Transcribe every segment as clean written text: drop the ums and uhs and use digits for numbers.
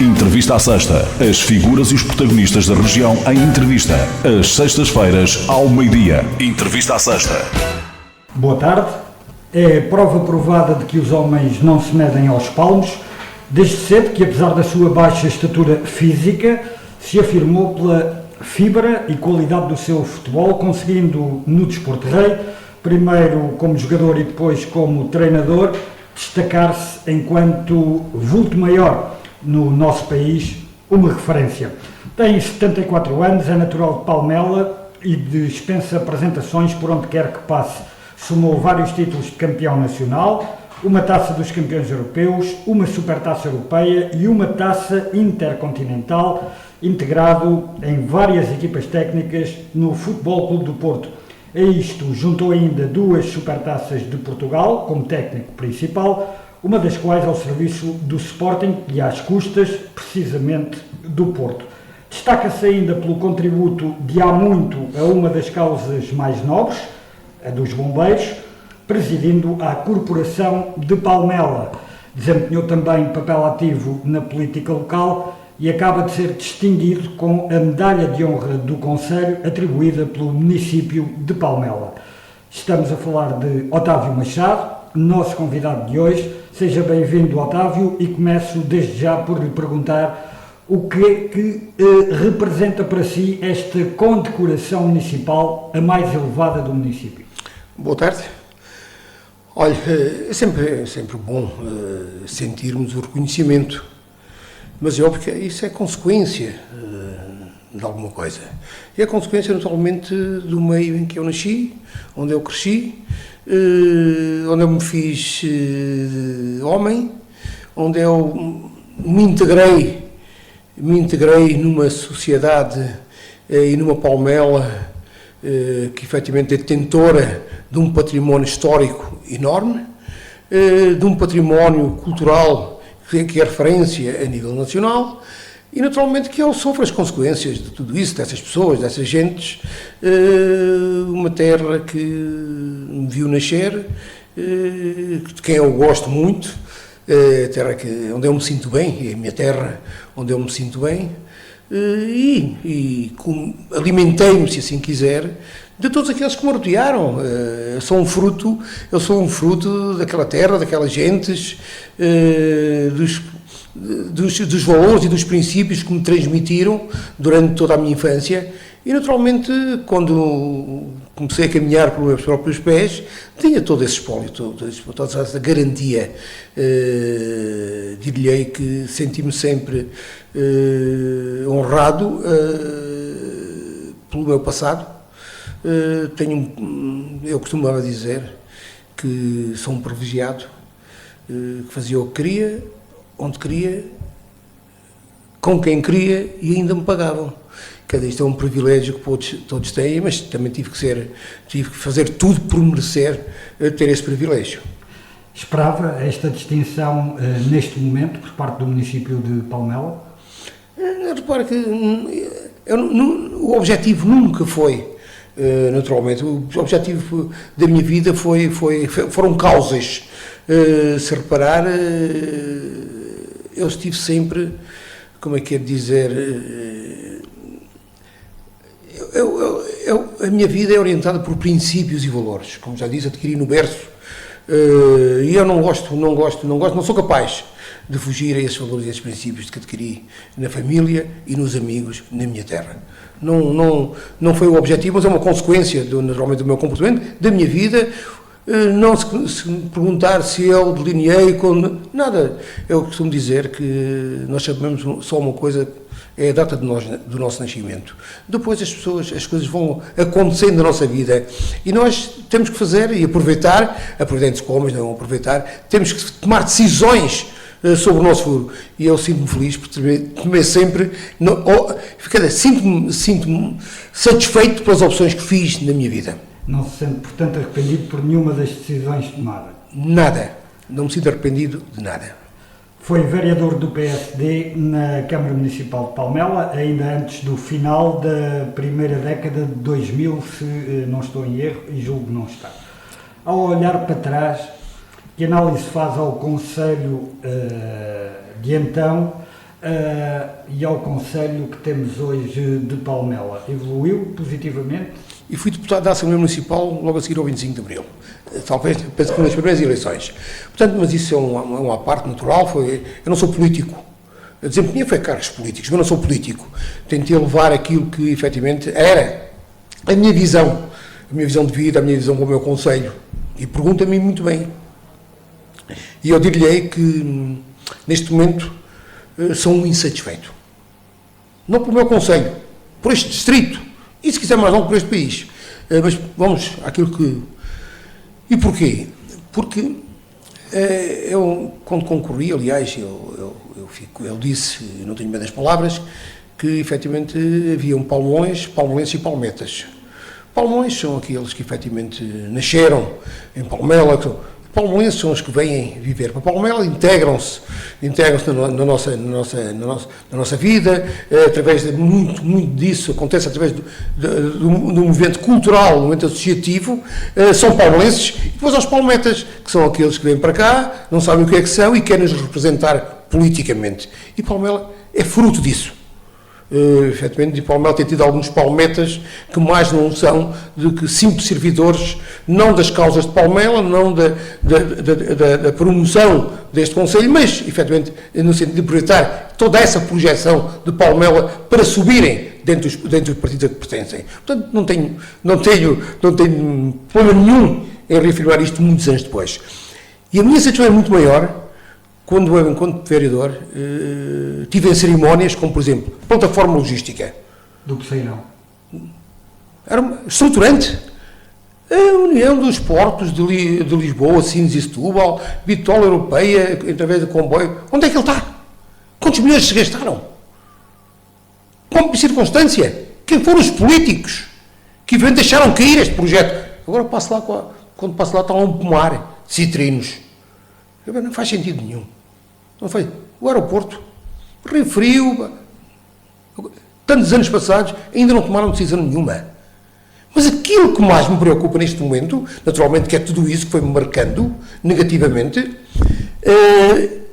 Entrevista à Sexta. As figuras e os protagonistas da região em entrevista. Às sextas-feiras, ao meio-dia. Entrevista à Sexta. Boa tarde. É prova provada de que os homens não se medem aos palmos, desde cedo que, apesar da sua baixa estatura física, se afirmou pela fibra e qualidade do seu futebol, conseguindo no Desporto Rei, primeiro como jogador e depois como treinador, destacar-se enquanto vulto maior no nosso país, uma referência. Tem 74 anos, é natural de Palmela e dispensa apresentações por onde quer que passe. Somou vários títulos de campeão nacional, uma taça dos campeões europeus, uma supertaça europeia e uma taça intercontinental, integrado em várias equipas técnicas no Futebol Clube do Porto. A isto juntou ainda duas supertaças de Portugal como técnico principal, uma das quais ao serviço do Sporting e às custas, precisamente, do Porto. Destaca-se ainda pelo contributo de há muito a uma das causas mais nobres, a dos bombeiros, presidindo a Corporação de Palmela. Desempenhou também papel ativo na política local e acaba de ser distinguido com a Medalha de Honra do Conselho, atribuída pelo município de Palmela. Estamos a falar de Otávio Machado, nosso convidado de hoje. Seja bem-vindo, Otávio, e começo desde já por lhe perguntar o que é que representa para si esta condecoração municipal, a mais elevada do município. Boa tarde. Olha, é sempre bom sentirmos o reconhecimento, mas é óbvio que isso é consequência de alguma coisa. E é consequência, naturalmente, do meio em que eu nasci, onde eu cresci, onde eu me fiz homem, onde eu me integrei numa sociedade e numa Palmela que efetivamente é detentora de um património histórico enorme, de um património cultural que é referência a nível nacional, e naturalmente que eu sofro as consequências de tudo isso, dessas pessoas, dessas gentes, uma terra que me viu nascer, de quem eu gosto muito, a terra onde eu me sinto bem, é a minha terra onde eu me sinto bem, e alimentei-me, se assim quiser, de todos aqueles que me rodearam. Eu sou um fruto daquela terra, daquelas gentes, dos valores e dos princípios que me transmitiram durante toda a minha infância, e naturalmente quando comecei a caminhar pelos meus próprios pés tinha todo esse espólio, toda essa garantia. Dir-lhe-ei que senti-me sempre honrado pelo meu passado. Eu costumava dizer que sou um privilegiado, que fazia o que queria, onde queria, com quem queria, e ainda me pagavam. Isto é um privilégio que todos têm, mas também tive que fazer tudo por merecer ter esse privilégio. Esperava esta distinção neste momento por parte do município de Palmela? Repara que o objetivo nunca foi, naturalmente, o objetivo da minha vida foram causas. Se reparar, eu estive sempre, como é que é de dizer, a minha vida é orientada por princípios e valores, como já disse, adquiri no berço, e eu não sou capaz de fugir a esses valores e esses princípios que adquiri na família e nos amigos na minha terra. Não foi o objetivo, mas é uma consequência, naturalmente, do meu comportamento, da minha vida. Não se me perguntar se eu delineei com nada. Eu costumo dizer que nós sabemos só uma coisa, é a data do nosso nascimento. Depois as coisas vão acontecendo na nossa vida, e nós temos que fazer e aproveitar, aproveitando-se como, mas não aproveitar, temos que tomar decisões sobre o nosso futuro. E eu sinto-me feliz por ter sempre, sinto-me satisfeito pelas opções que fiz na minha vida. Não se sente, portanto, arrependido por nenhuma das decisões tomadas? Nada. Não me sinto arrependido de nada. Foi vereador do PSD na Câmara Municipal de Palmela, ainda antes do final da primeira década de 2000, se não estou em erro, e julgo que não está. Ao olhar para trás, que análise faz ao Conselho de então e ao Conselho que temos hoje de Palmela? Evoluiu positivamente? E fui deputado da Assembleia Municipal logo a seguir ao 25 de Abril. Talvez, penso que nas primeiras eleições. Portanto, mas isso é uma parte natural. Eu não sou político. Eu desempenhei foi cargos políticos, mas não sou político. Tentei levar aquilo que efetivamente era a minha visão de vida, a minha visão com o meu Conselho. E pergunta-me muito bem. E eu dir-lhe-ei que, neste momento, sou um insatisfeito. Não pelo meu Conselho, por este distrito, e se quiser mais algo por este país. Mas vamos àquilo que... E porquê? Porque eu, quando concorri, aliás, eu disse, não tenho medo das palavras, que efetivamente havia palmoenses e palmetas. Palmões são aqueles que efetivamente nasceram em Palmela. Palmoenses são os que vêm viver para Palmela, integram-se na nossa vida, através de muito disso, acontece através do movimento cultural, do movimento associativo, são palmoenses, e depois aos palmetas, que são aqueles que vêm para cá, não sabem o que é que são e querem nos representar politicamente. E Palmela é fruto disso. Efetivamente, de Palmela tem tido alguns palmetas que mais não são do que simples servidores, não das causas de Palmela, não da promoção deste Conselho, mas, efetivamente, no sentido de aproveitar toda essa projeção de Palmela para subirem dentro dos partidos a que pertencem. Portanto, não tenho problema nenhum em reafirmar isto muitos anos depois. E a minha satisfação é muito maior quando eu, enquanto vereador, tive em cerimónias como, por exemplo, plataforma logística. Do que sei não. Era estruturante. A União dos Portos de Lisboa, Sines e Setúbal, Bitola Europeia, através do comboio. Onde é que ele está? Quantos milhões se gastaram? Com circunstância? Quem foram os políticos que deixaram cair este projeto? Agora quando passo lá está lá um pomar de citrinos. Não faz sentido nenhum. Não faz. O aeroporto, Rio Frio, tantos anos passados, ainda não tomaram decisão nenhuma. Mas aquilo que mais me preocupa neste momento, naturalmente que é tudo isso que foi-me marcando negativamente,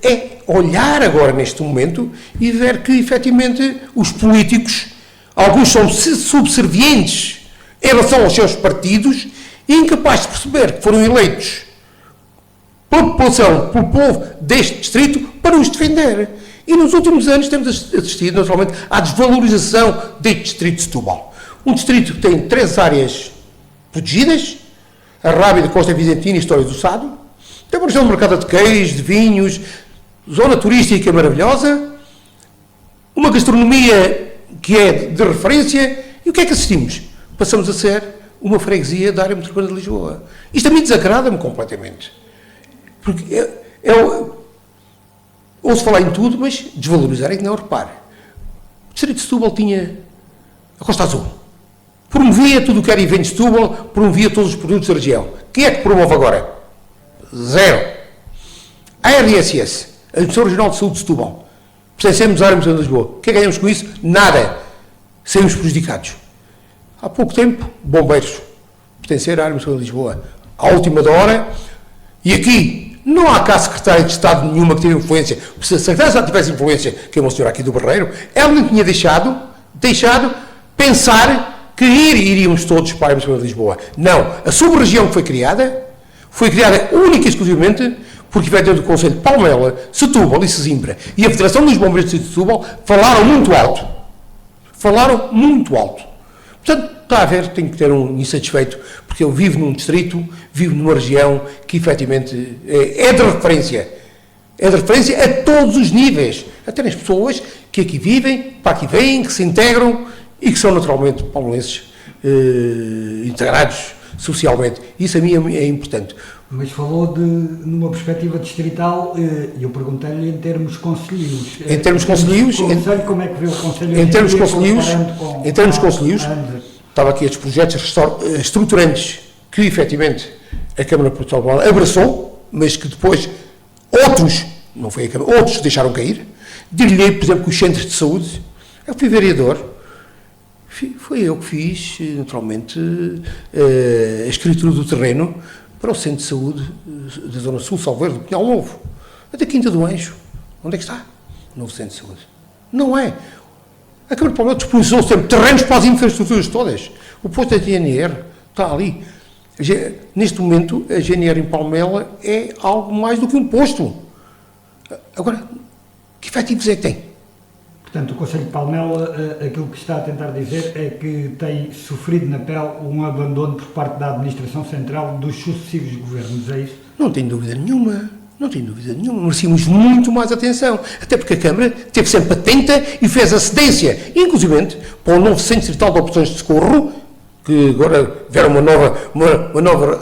é olhar agora neste momento e ver que, efetivamente, os políticos, alguns são subservientes em relação aos seus partidos e incapazes de perceber que foram eleitos pela população, pelo povo deste distrito, para os defender. E nos últimos anos temos assistido, naturalmente, à desvalorização deste distrito de Setúbal. Um distrito que tem 3 áreas protegidas, a Rábida, Costa Vizentina e História do Sado, tem uma região de mercado de queijos, de vinhos, zona turística maravilhosa, uma gastronomia que é de referência, e o que é que assistimos? Passamos a ser uma freguesia da área metropolitana de Lisboa. Isto a mim desagrada-me completamente. Porque ouço falar em tudo, mas desvalorizar é que não, repare. O distrito de Setúbal tinha a Costa Azul. Promovia tudo o que era evento de Setúbal, promovia todos os produtos da região. Quem é que promove agora? Zero. A RSS, a Administração Regional de Saúde de Setúbal. Pertencemos à área metropolitana de Lisboa. O que é que ganhamos com isso? Nada. Saímos prejudicados. Há pouco tempo, bombeiros. Pertencer à área metropolitana de Lisboa. À última da hora. E aqui, não há cá secretária de Estado nenhuma que tenha influência. Se a secretária de Estado tivesse influência, que é uma senhora aqui do Barreiro, ela não tinha deixado pensar que iríamos todos para a Universidade de Lisboa. Não. A sub-região que foi criada única e exclusivamente porque vai dentro do Conselho de Palmela, Setúbal e Sesimbra. E a Federação dos Bombeiros de Setúbal falaram muito alto. Portanto, está a ver, tenho que ter um insatisfeito, porque eu vivo num distrito, vivo numa região que efetivamente é de referência. É de referência a todos os níveis. Até nas pessoas que aqui vivem, para aqui vêm, que se integram e que são naturalmente palmolenses integrados socialmente. Isso a mim é importante. Mas falou numa perspectiva distrital, e eu perguntei-lhe em termos concelhios. Em termos concelhios, como é que vê o Conselho? Em termos concelhios, estava aqui estes projetos estruturantes que, efetivamente, a Câmara de Portugal abraçou, mas que depois outros, não foi a Câmara, outros deixaram cair. Dir-lhe, por exemplo, que os centros de saúde, eu fui vereador, foi eu que fiz, naturalmente, a escritura do terreno para o centro de saúde da Zona Sul, Salveiro, do Pinhal Novo, até Quinta do Anjo. Onde é que está o novo centro de saúde? Não é. A Câmara de Palmela disponibilizou sempre terrenos para as infraestruturas todas. O posto da GNR está ali. Neste momento, a GNR em Palmela é algo mais do que um posto. Agora, que efetivos é que tem? Portanto, o Conselho de Palmela, aquilo que está a tentar dizer é que tem sofrido na pele um abandono por parte da Administração Central dos sucessivos governos, é isso? Não tenho dúvida nenhuma. Não tenho dúvida nenhuma. Merecíamos muito mais atenção. Até porque a Câmara esteve sempre atenta e fez a cedência, inclusive para o novo Centro Distrital de Operações de Socorro, que agora vieram uma nova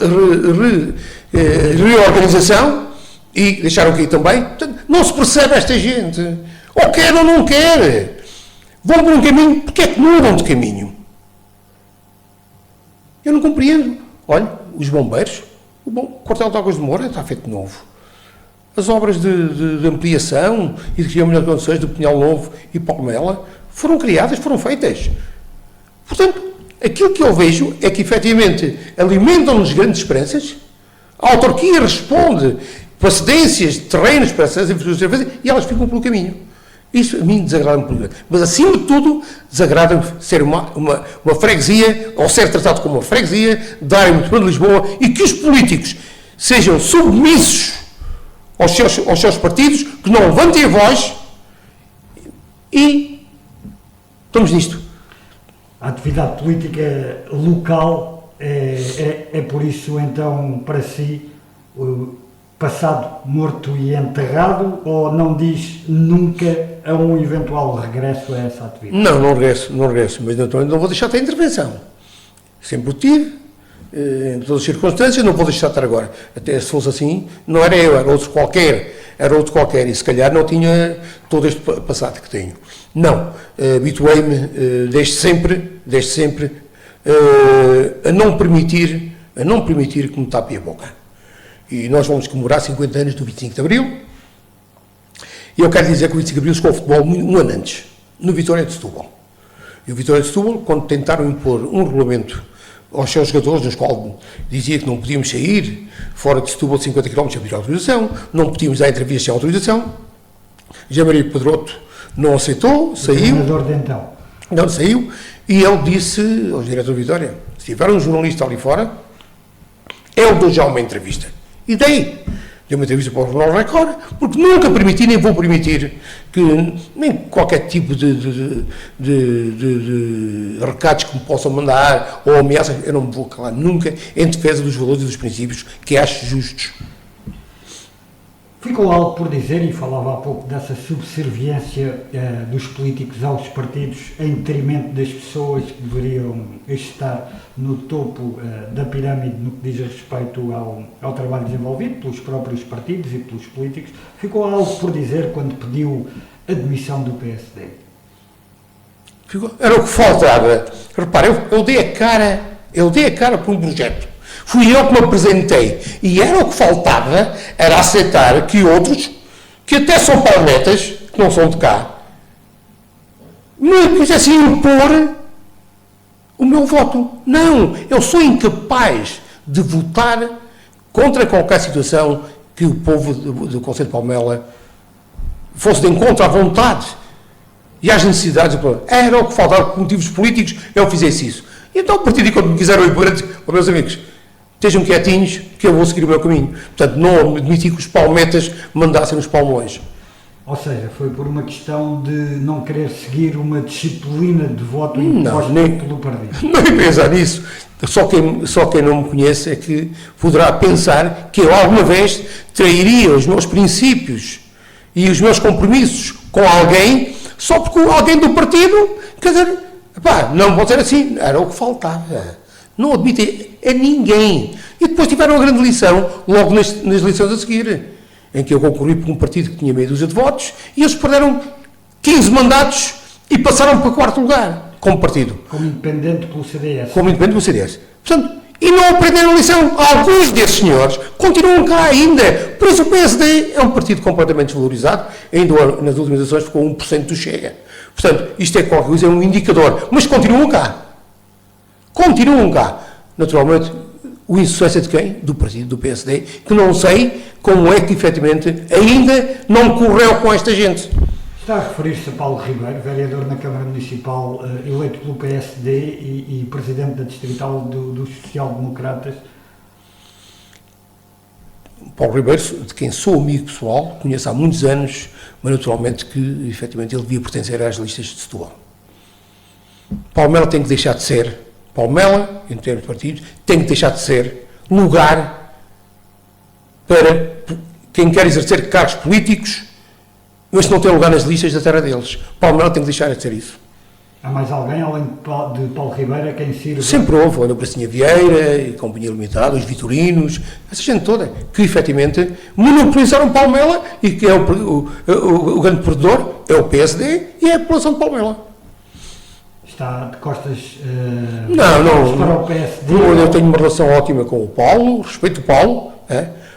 reorganização e deixaram cair também. Portanto, não se percebe esta gente. Ou quer ou não quer. Vão por um caminho, porque é que mudam de caminho? Eu não compreendo. Olha, os bombeiros, o quartel de Águas de Moura está feito de novo. As obras de ampliação e de criar melhores condições do Pinhal Novo e Palmela foram criadas, foram feitas. Portanto, aquilo que eu vejo é que, efetivamente, alimentam-nos grandes esperanças, a autarquia responde para cedências de terrenos para essas infraestruturas e elas ficam pelo caminho. Isso a mim desagrada-me. Mas, acima de tudo, desagrada-me ser uma freguesia, ou ser tratado como uma freguesia, da área metropolitana de Lisboa, e que os políticos sejam submissos aos seus partidos, que não levantem a voz, e estamos nisto. A atividade política local é por isso, então, para si, passado, morto e enterrado, ou não diz nunca a um eventual regresso a essa atividade? Não regresso, mas não vou deixar de ter intervenção. Sempre o tive, em todas as circunstâncias, não vou deixar de estar agora. Até se fosse assim, não era eu, era outro qualquer, e se calhar não tinha todo este passado que tenho. Não, habituei-me desde sempre a não permitir que me tape a boca. E nós vamos comemorar 50 anos do 25 de Abril, e eu quero dizer que o 25 de Abril chegou ao futebol um ano antes, no Vitória de Setúbal. E o Vitória de Setúbal, quando tentaram impor um regulamento aos seus jogadores, nos qual dizia que não podíamos sair fora de Setúbal de 50 km sem pedir autorização, não podíamos dar entrevistas sem autorização, José Maria Pedroto não aceitou, saiu. Não, saiu, e ele disse ao diretor do Vitória, se tiver um jornalista ali fora, eu dou já uma entrevista. E daí, dei uma entrevista para o Jornal Record, porque nunca permiti, nem vou permitir, que nem qualquer tipo de recados que me possam mandar, ou ameaças, eu não me vou calar nunca em defesa dos valores e dos princípios que acho justos. Ficou algo por dizer, e falava há pouco dessa subserviência dos políticos aos partidos em detrimento das pessoas que deveriam estar no topo da pirâmide no que diz respeito ao trabalho desenvolvido pelos próprios partidos e pelos políticos. Ficou algo por dizer quando pediu a demissão do PSD? Era o que faltava. Repara, eu dei a cara por um projeto. Fui eu que me apresentei, e era o que faltava, era aceitar que outros, que até são palmetas, que não são de cá, me quisessem impor o meu voto. Não, eu sou incapaz de votar contra qualquer situação que o povo do Conselho de Palmela fosse de encontro à vontade e às necessidades do povo. Era o que faltava, por motivos políticos, eu fizesse isso. E então, a partir de quando me quiseram impor, meus amigos, estejam quietinhos, que eu vou seguir o meu caminho. Portanto, não admiti que os palmetas mandassem os palmões. Ou seja, foi por uma questão de não querer seguir uma disciplina de voto imposta pelo partido. Nem pensar nisso. Só quem não me conhece é que poderá pensar que eu alguma vez trairia os meus princípios e os meus compromissos com alguém, só porque alguém do partido, quer dizer, pá, não pode ser assim. Era o que faltava. Não admitem a ninguém. E depois tiveram a grande lição, logo nas eleições a seguir, em que eu concorri por um partido que tinha meia dúzia de votos, e eles perderam 15 mandatos e passaram para o quarto lugar, como partido. Como independente pelo CDS. Portanto, e não aprenderam a lição. Alguns desses senhores continuam cá ainda. Por isso o PSD é um partido completamente desvalorizado. Ainda nas últimas eleições ficou 1% do Chega. Portanto, isto é qualquer coisa, é um indicador. Mas continuam cá. Naturalmente, o insucesso é de quem? Do partido, do PSD, que não sei como é que, efetivamente, ainda não correu com esta gente. Está a referir-se a Paulo Ribeiro, vereador na Câmara Municipal, eleito pelo PSD e presidente da Distrital dos Social-Democratas. Paulo Ribeiro, de quem sou amigo pessoal, conheço há muitos anos, mas naturalmente que, efetivamente, ele devia pertencer às listas de Setúbal. Palmela tem que deixar de ser, Palmela, em termos de partidos, tem que deixar de ser lugar para quem quer exercer cargos políticos, mas não tem lugar nas listas da terra deles. Palmela tem que deixar de ser isso. Há mais alguém, além de Paulo Ribeiro, a quem sirva? Sempre houve, olha, o Bracinha Vieira, e Companhia Limitada, os Vitorinos, essa gente toda, que efetivamente monopolizaram Palmela e que é o grande perdedor é o PSD e é a população de Palmela. Está de costas Não, para o PSD? Eu tenho uma relação ótima com o Paulo, respeito o Paulo,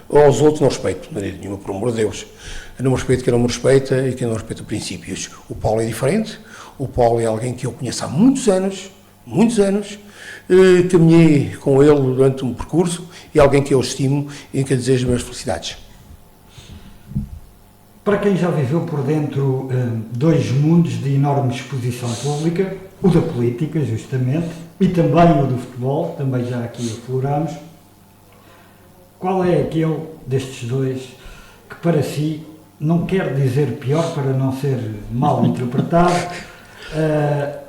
aos outros não respeito, de maneira nenhuma, por amor de Deus. Eu não respeito quem não me respeita e quem não respeita princípios. O Paulo é diferente, o Paulo é alguém que eu conheço há muitos anos, caminhei com ele durante um percurso e alguém que eu estimo e que desejo as minhas felicidades. Para quem já viveu por dentro dois mundos de enorme exposição pública, o da política, justamente, e também o do futebol, também já aqui afloramos, qual é aquele destes dois que para si, não quer dizer pior para não ser mal interpretado,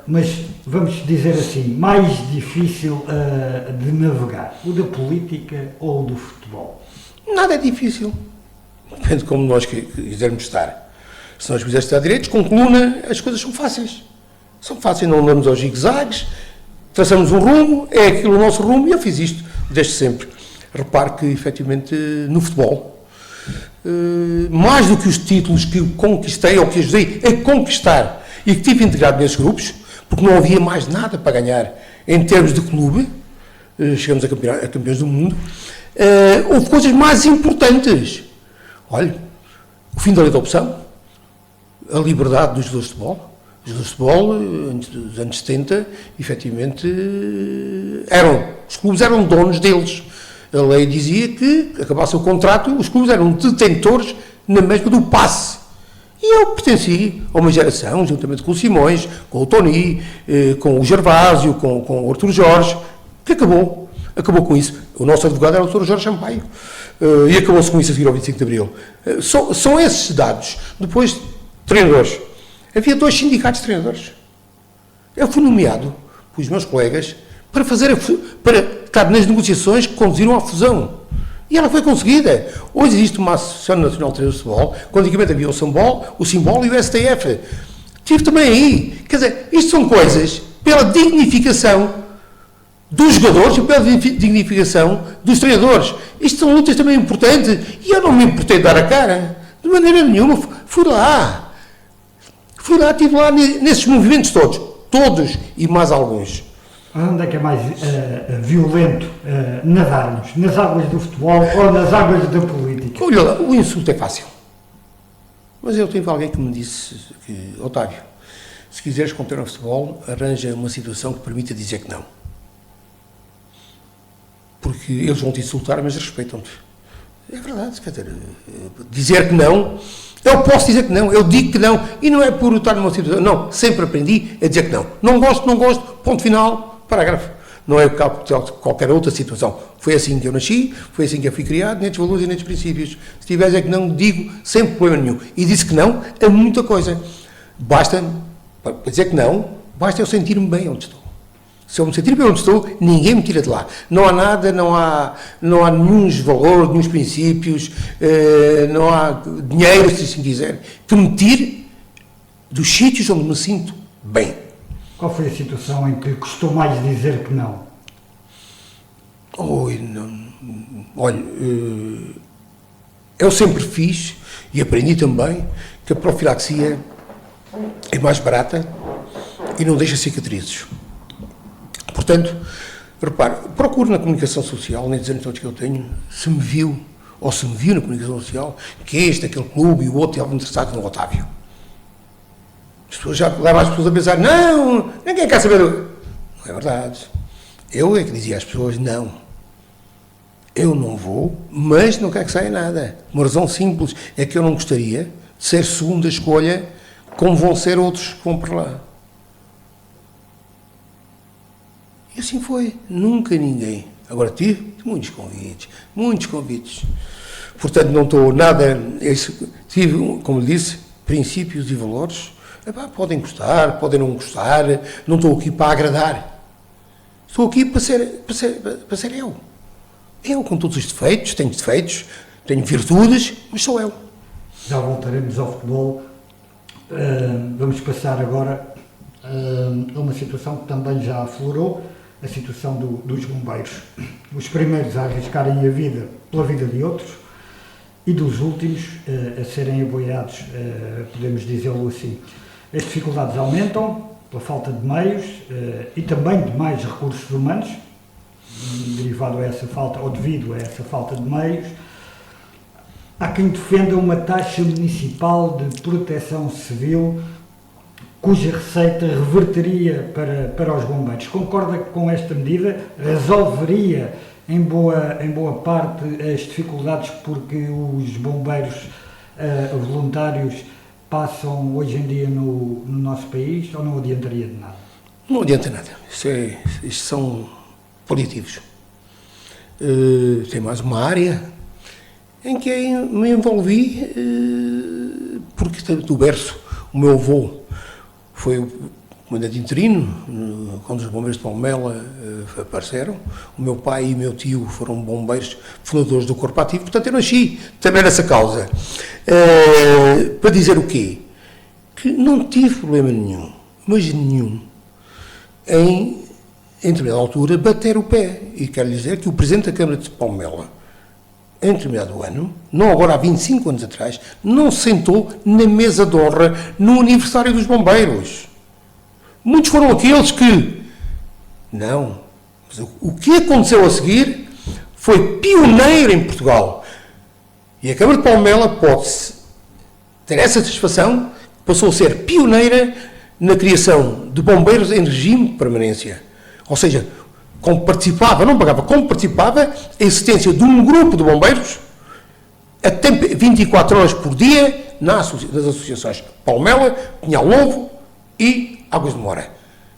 mas vamos dizer assim, mais difícil de navegar, o da política ou o do futebol? Nada é difícil. Depende de como nós quisermos estar. Se nós quisermos estar direitos, com coluna, as coisas são fáceis. São fáceis, não andamos aos zigue-zagues, traçamos um rumo, é aquilo o nosso rumo, e eu fiz isto desde sempre. Repare que, efetivamente, no futebol, mais do que os títulos que conquistei ou que ajudei a conquistar e que tive integrado nesses grupos, porque não havia mais nada para ganhar em termos de clube, chegamos a campeões do mundo, houve coisas mais importantes. Olha, o fim da lei da opção, a liberdade dos jogadores de futebol. Os jogadores de futebol, antes dos anos 70, efetivamente, os clubes eram donos deles. A lei dizia que, acabasse o contrato, os clubes eram detentores na mesma do passe. E eu pertenci a uma geração, juntamente com o Simões, com o Tony, com o Gervásio, com o Artur Jorge, que acabou com isso. O nosso advogado era o Dr. Jorge Sampaio. E acabou-se com isso a seguir ao 25 de Abril. São esses dados. Depois, treinadores. Havia 2 sindicatos de treinadores. Eu fui nomeado pelos meus colegas para estar nas negociações que conduziram à fusão. E ela foi conseguida. Hoje existe uma Associação Nacional de Treinadores de Futebol, quando antigamente havia o Simbol e o STF. Estive também aí. Quer dizer, isto são coisas pela dignificação dos jogadores e pela dignificação dos treinadores. Isto são lutas também importantes e eu não me importei de dar a cara, de maneira nenhuma. Fui lá, estive lá nesses movimentos todos e mais alguns. Onde é que é mais violento nadar-nos? Nas águas do futebol ou nas águas da política? Olha lá, o insulto é fácil. Mas eu tive alguém que me disse que, Otávio, se quiseres competir no futebol, arranja uma situação que permita dizer que não. Porque eles vão te insultar, mas respeitam-te. É verdade, quer dizer, dizer que não, eu posso dizer que não, eu digo que não, e não é por estar numa situação, não, sempre aprendi a dizer que não. Não gosto, ponto final, parágrafo. Não é qualquer outra situação. Foi assim que eu nasci, foi assim que eu fui criado, nestes valores e nestes princípios. Se tiver a dizer que não, digo sem problema nenhum. E disse que não a muita coisa. Basta, para dizer que não, basta eu sentir-me bem onde estou. Se eu me sentir bem onde estou, ninguém me tira de lá. Não há nada, não há nenhum valor, nenhum princípios, não há dinheiro, se assim quiser, que me tire dos sítios onde me sinto bem. Qual foi a situação em que custou mais dizer que não? Olha, eu sempre fiz, e aprendi também, que a profilaxia é mais barata e não deixa cicatrizes. Portanto, repare, procuro na comunicação social, nem dizendo todos que eu tenho, se me viu, ou se me viu na comunicação social, que aquele clube e o outro estavam interessados no Otávio. As pessoas já levam as pessoas a pensar, não, ninguém quer saber. Não é verdade. Eu é que dizia às pessoas, não, eu não vou, mas não quero que saia nada. Uma razão simples é que eu não gostaria de ser segunda escolha como vão ser outros que vão para lá. E assim foi. Nunca ninguém. Agora tive muitos convites. Portanto, não estou nada... Tive, como lhe disse, princípios e valores. Epá, podem gostar, podem não gostar. Não estou aqui para agradar. Estou aqui para ser eu. Eu, com todos os defeitos, tenho virtudes, mas sou eu. Já voltaremos ao futebol. Vamos passar agora a uma situação que também já aflorou, a situação dos bombeiros. Os primeiros a arriscarem a vida pela vida de outros e dos últimos a serem apoiados, podemos dizê-lo assim. As dificuldades aumentam pela falta de meios e também de mais recursos humanos, derivado a essa falta, ou devido a essa falta de meios. Há quem defenda uma taxa municipal de proteção civil cuja receita reverteria para os bombeiros. Concorda que com esta medida resolveria em boa parte as dificuldades porque os bombeiros voluntários passam hoje em dia no nosso país, ou não adiantaria de nada? Não adianta nada. Isto são paliativos. Tem mais uma área em que me envolvi porque do berço. O meu avô foi o comandante interino quando os bombeiros de Palmela apareceram. O meu pai e meu tio foram bombeiros fundadores do Corpo Ativo. Portanto, eu nasci também nessa causa. Para dizer o quê? Que não tive problema nenhum, mas nenhum, em determinada altura, bater o pé. E quero lhe dizer que o Presidente da Câmara de Palmela, em determinado ano, não agora há 25 anos atrás, não sentou na mesa de honra no aniversário dos bombeiros. Muitos foram aqueles que... Não. Mas o que aconteceu a seguir foi pioneiro em Portugal. E a Câmara de Palmela pode ter essa satisfação, passou a ser pioneira na criação de bombeiros em regime de permanência. Ou seja, como participava, não pagava, como participava a existência de um grupo de bombeiros até 24 horas por dia nas associações Palmela, Pinhal Novo e Águas de Mora.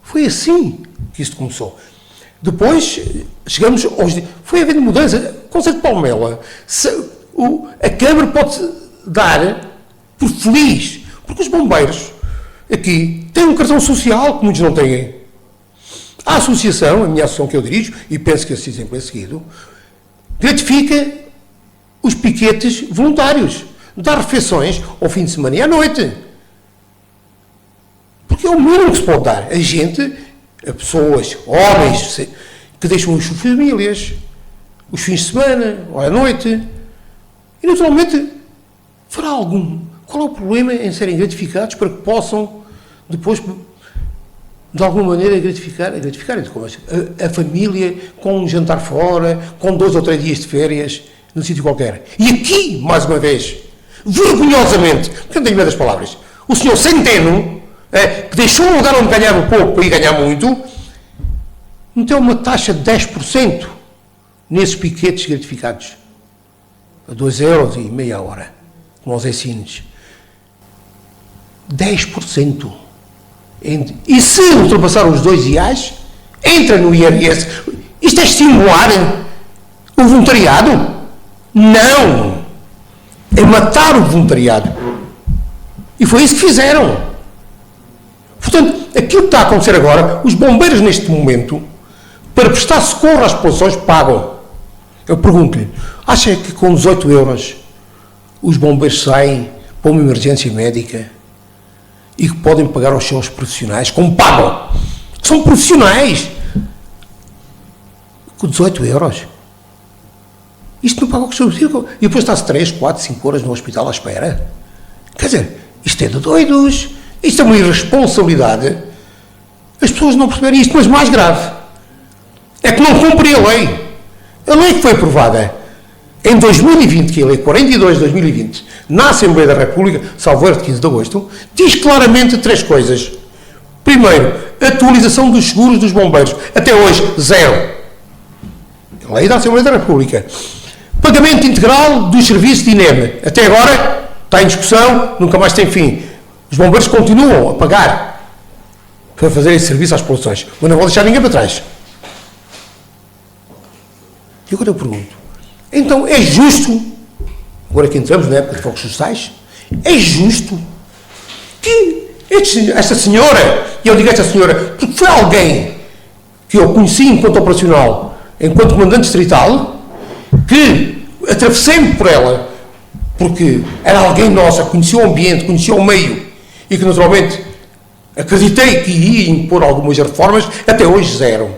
Foi assim que isto começou. Depois, chegamos aos... Foi havendo mudança. O Conselho de Palmela, a Câmara pode dar por feliz, porque os bombeiros aqui têm um cartão social que muitos não têm. A associação, a minha associação que eu dirijo, e penso que esse exemplo é seguido, gratifica os piquetes voluntários, dá refeições ao fim de semana e à noite. Porque é o mínimo que se pode dar. A pessoas, homens, que deixam as suas famílias, os fins de semana, ou à noite, e naturalmente fará algum. Qual é o problema em serem gratificados para que possam depois, de alguma maneira, gratificar a família com um jantar fora, com 2 ou 3 dias de férias, num sítio qualquer. E aqui, mais uma vez, vergonhosamente, porque não tenho medo das palavras, o senhor Centeno, que deixou um lugar onde ganhava pouco para ir ganhar muito, meteu uma taxa de 10% nesses piquetes gratificados, a 2,5 € a hora, como aos ensines. 10%. E se ultrapassar os 2 IAs, entra no IRS. Isto é estimular o voluntariado? Não! É matar o voluntariado. E foi isso que fizeram. Portanto, aquilo que está a acontecer agora, os bombeiros neste momento, para prestar socorro às populações, pagam. Eu pergunto-lhe, acha que com 18 € os bombeiros saem para uma emergência médica e que podem pagar aos seus profissionais, como pagam? São profissionais. Com 18 €. Isto não paga o que se e depois está-se 3, 4, 5 horas no hospital à espera. Quer dizer, isto é de doidos. Isto é uma irresponsabilidade. As pessoas não perceberem isto, mas mais grave é que não cumprem a lei. A lei que foi aprovada em 2020, que é a Lei 42 de 2020, na Assembleia da República, salvo erro de 15 de agosto, diz claramente 3 coisas. Primeiro, atualização dos seguros dos bombeiros. Até hoje, 0. A Lei da Assembleia da República. Pagamento integral dos serviços de INEM. Até agora, está em discussão, nunca mais tem fim. Os bombeiros continuam a pagar para fazer esse serviço às populações, mas não vão deixar ninguém para trás. E agora eu pergunto, então é justo, agora que entramos na época de fogos florestais, é justo que esta senhora, e eu digo esta senhora, porque foi alguém que eu conheci enquanto operacional, enquanto comandante distrital, que atravessei-me por ela, porque era alguém nossa, conhecia o ambiente, conhecia o meio, e que naturalmente acreditei que ia impor algumas reformas, até hoje zero.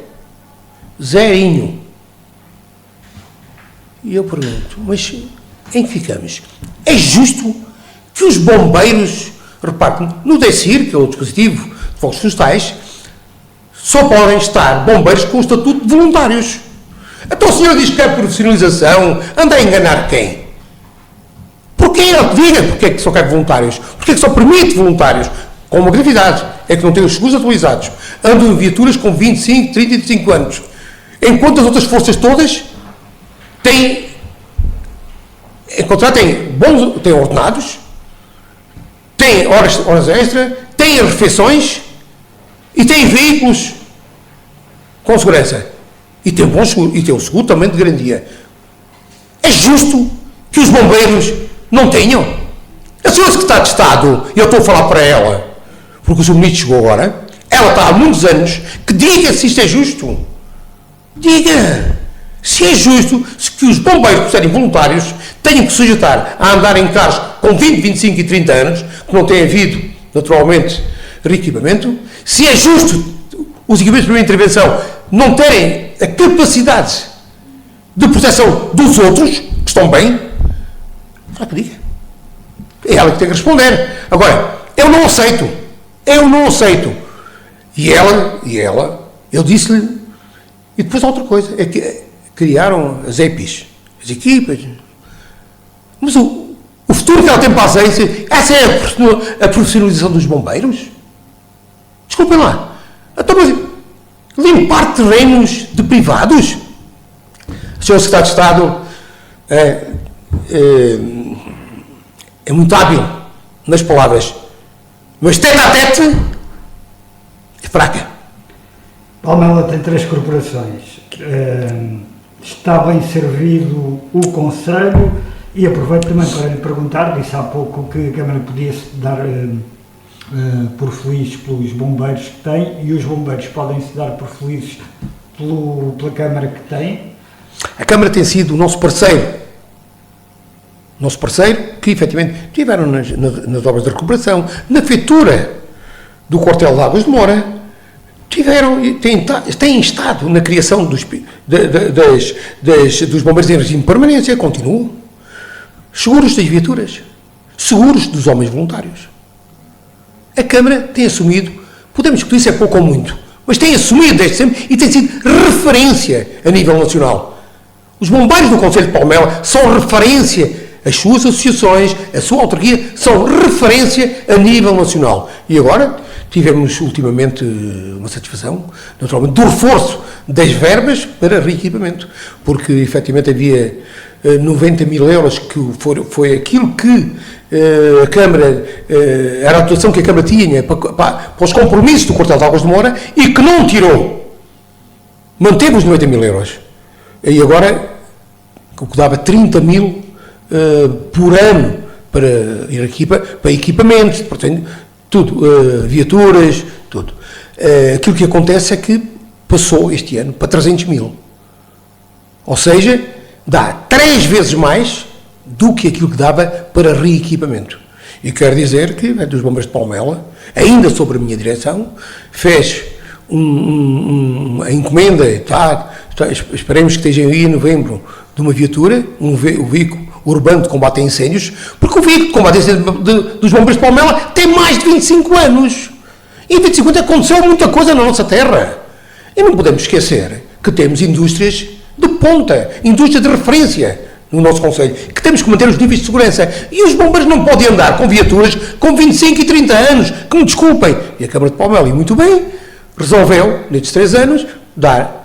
Zerinho. E eu pergunto, mas em que ficamos? É justo que os bombeiros, repare, no DECIR, que é o dispositivo de fogos florestais, só podem estar bombeiros com o estatuto de voluntários. Então o senhor diz que é profissionalização, anda a enganar quem? Porquê? Ele diga porque é que só quer voluntários. Porque é que só permite voluntários? Com uma gravidade, é que não tem os seguros atualizados. Andam em viaturas com 25, 30 e 35 anos. Enquanto as outras forças todas têm ordenados, têm horas extra, têm refeições e têm veículos com segurança. E tem o seguro também de garantia. É justo que os bombeiros não tenham? A senhora secretária de Estado, e eu estou a falar para ela, porque o Sr. Ministro chegou agora, ela está há muitos anos, que diga se isto é justo. Diga se é justo que os bombeiros, por serem voluntários, tenham que se sujeitar a andar em carros com 20, 25 e 30 anos, que não tem havido, naturalmente, reequipamento. Se é justo os equipamentos de primeira intervenção não terem a capacidade de proteção dos outros, que estão bem, será que diga? É ela que tem que responder. Agora, eu não aceito. E ela, eu disse-lhe, e depois há outra coisa, é que criaram as EPIs, as equipas, mas o futuro que ela tem para a ciência, essa é a profissionalização dos bombeiros? Desculpem lá, então, mas limpar terrenos de privados? O Sr. Secretário de Estado é muito hábil nas palavras, mas tete a tete é fraca. Palmela tem 3 corporações. Está bem servido o Conselho e aproveito também para lhe perguntar, disse há pouco que a Câmara podia se dar por feliz pelos bombeiros que tem e os bombeiros podem-se dar por felizes pela Câmara que tem. A Câmara tem sido o nosso parceiro que efetivamente tiveram nas obras de recuperação, na feitura do quartel de Águas de Moura, têm estado na criação dos bombeiros em regime de permanência, continuam. Seguros das viaturas, seguros dos homens voluntários. A Câmara tem assumido, podemos discutir se é pouco ou muito, mas tem assumido desde sempre e tem sido referência a nível nacional. Os bombeiros do Conselho de Palmela são referência, as suas associações, a sua autarquia são referência a nível nacional. E agora tivemos ultimamente uma satisfação, naturalmente, do reforço das verbas para reequipamento, porque efetivamente havia 90 mil euros, que foi aquilo que a Câmara, era a dotação que a Câmara tinha para os compromissos do quartel de Águas de Moura e que não tirou. Manteve os 90 mil euros. E agora, o que dava 30 mil por ano para equipamentos, portanto, tudo, viaturas, tudo. Aquilo que acontece é que passou este ano para 300 mil. Ou seja, dá 3 vezes mais do que aquilo que dava para reequipamento. E quero dizer que dos Bombeiros de Palmela, ainda sobre a minha direção, fez a encomenda, esperemos que estejam aí em novembro, de uma viatura, o veículo urbano de combate a incêndios, porque o veículo de combate a incêndios dos Bombeiros de Palmela tem mais de 25 anos. E em 25 anos aconteceu muita coisa na nossa terra. E não podemos esquecer que temos indústrias de ponta, indústria de referência no nosso Conselho, que temos que manter os níveis de segurança. E os bombeiros não podem andar com viaturas com 25 e 30 anos, que me desculpem. E a Câmara de Palmela, e muito bem, resolveu, nestes 3 anos, dar